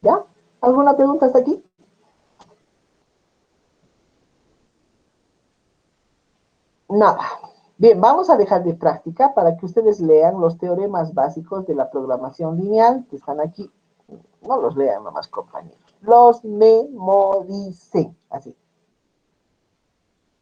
¿Ya? ¿Alguna pregunta hasta aquí? Nada. Bien, vamos a dejar de práctica para que ustedes lean los teoremas básicos de la programación lineal que están aquí. No los lean nomás, compañeros. Los memoricen, así.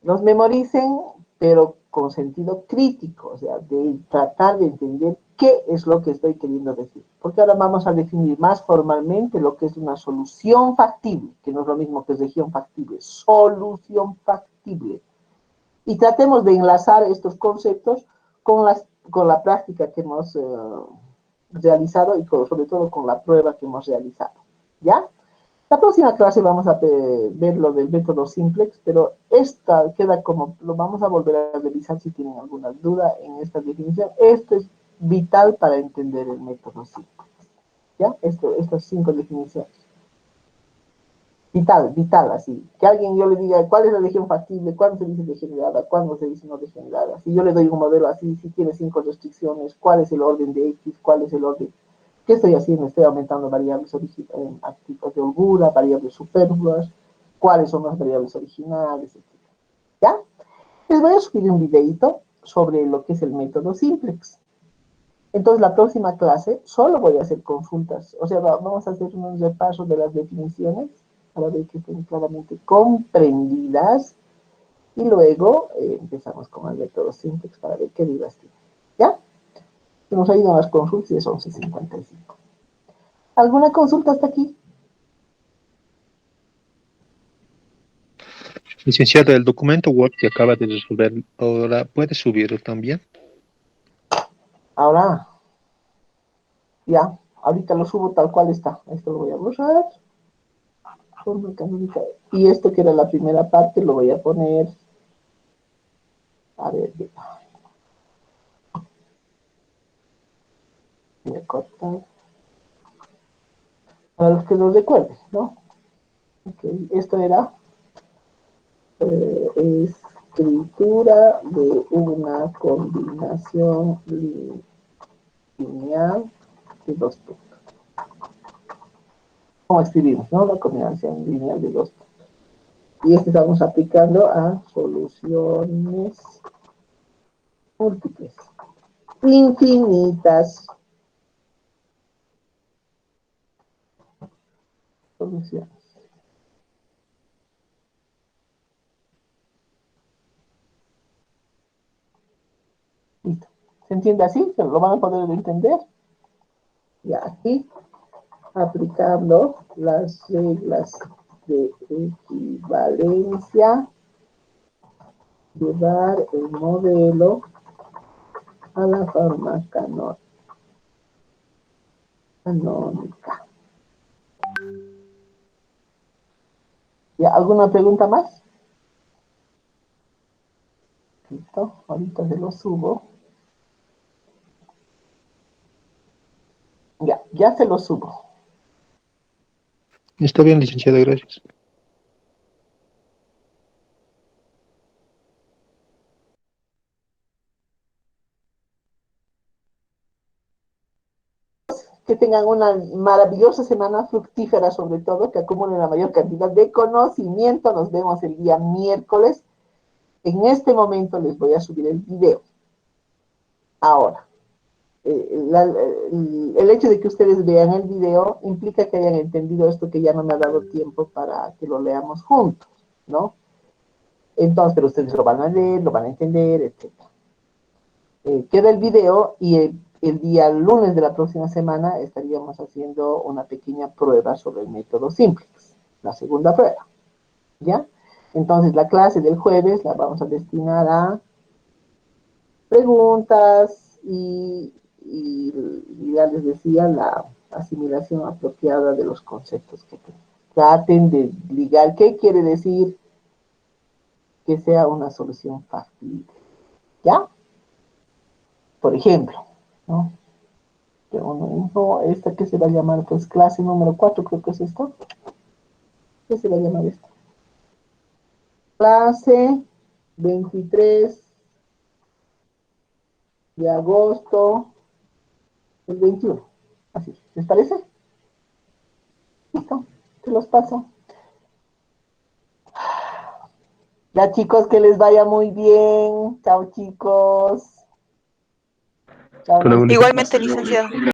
Los memoricen, pero con sentido crítico, o sea, de tratar de entender qué es lo que estoy queriendo decir. Porque ahora vamos a definir más formalmente lo que es una solución factible, que no es lo mismo que región factible, solución factible. Y tratemos de enlazar estos conceptos con la práctica que hemos realizado y sobre todo con la prueba que hemos realizado. ¿Ya? La próxima clase vamos a ver lo del método simplex, pero esta queda como, lo vamos a volver a revisar si tienen alguna duda en esta definición. Esto es vital para entender el método simplex. ¿Ya? Estas 5 definiciones. Vital, así. Que alguien yo le diga cuál es la región factible, cuándo se dice degenerada, cuándo se dice no degenerada. Si yo le doy un modelo así, si tiene 5 restricciones, cuál es el orden de X, cuál es el orden. ¿Qué estoy haciendo? Estoy aumentando variables activas de holgura, variables superfluas, cuáles son las variables originales, etc. ¿Ya? Les voy a subir un videito sobre lo que es el método simplex. Entonces, la próxima clase solo voy a hacer consultas. O sea, vamos a hacer unos repasos de las definiciones para ver que estén claramente comprendidas. Y luego empezamos con el método Simplex para ver qué dudas tienen. ¿Ya? Se nos ha ido a las consultas y es 11:55. ¿Alguna consulta hasta aquí? Licenciada, el documento Word que acaba de resolver ahora, ¿puede subirlo también? Ahora, ya, ahorita lo subo tal cual está. Esto lo voy a borrar. Forma canónica. Y esto que era la primera parte lo voy a poner. A ver, voy a cortar. Para los que lo recuerden, ¿no? Okay. Esto era escritura de una combinación lineal de dos puntos. ¿Cómo escribimos, no? La combinación lineal de dos puntos. Y este estamos aplicando a soluciones múltiples, infinitas soluciones. Listo. ¿Se entiende así? ¿Se lo van a poder entender? Y aquí, aplicando las reglas de equivalencia, llevar el modelo a la forma canónica. ¿Ya? ¿Alguna pregunta más? Listo, ahorita se lo subo. Ya se lo subo. Está bien, licenciada, gracias. Que tengan una maravillosa semana fructífera, sobre todo, que acumulen la mayor cantidad de conocimiento. Nos vemos el día miércoles. En este momento les voy a subir el video. Ahora, el hecho de que ustedes vean el video implica que hayan entendido esto que ya no me ha dado tiempo para que lo leamos juntos, ¿no? Entonces, pero ustedes lo van a leer, lo van a entender, etc. Queda el video y el día lunes de la próxima semana estaríamos haciendo una pequeña prueba sobre el método Simplex, la segunda prueba, ¿ya? Entonces, la clase del jueves la vamos a destinar a preguntas y ya les decía, la asimilación apropiada de los conceptos que traten de ligar. ¿Qué quiere decir que sea una solución factible? ¿Ya? Por ejemplo, ¿no? Esta que se va a llamar, pues, clase número 4, creo que es esto. ¿Qué se va a llamar esto? Clase 23 de agosto del 21. Así, ¿les parece? Listo, te los paso. Ya, chicos, que les vaya muy bien. Chao, chicos. Chao. Igualmente, licenciado.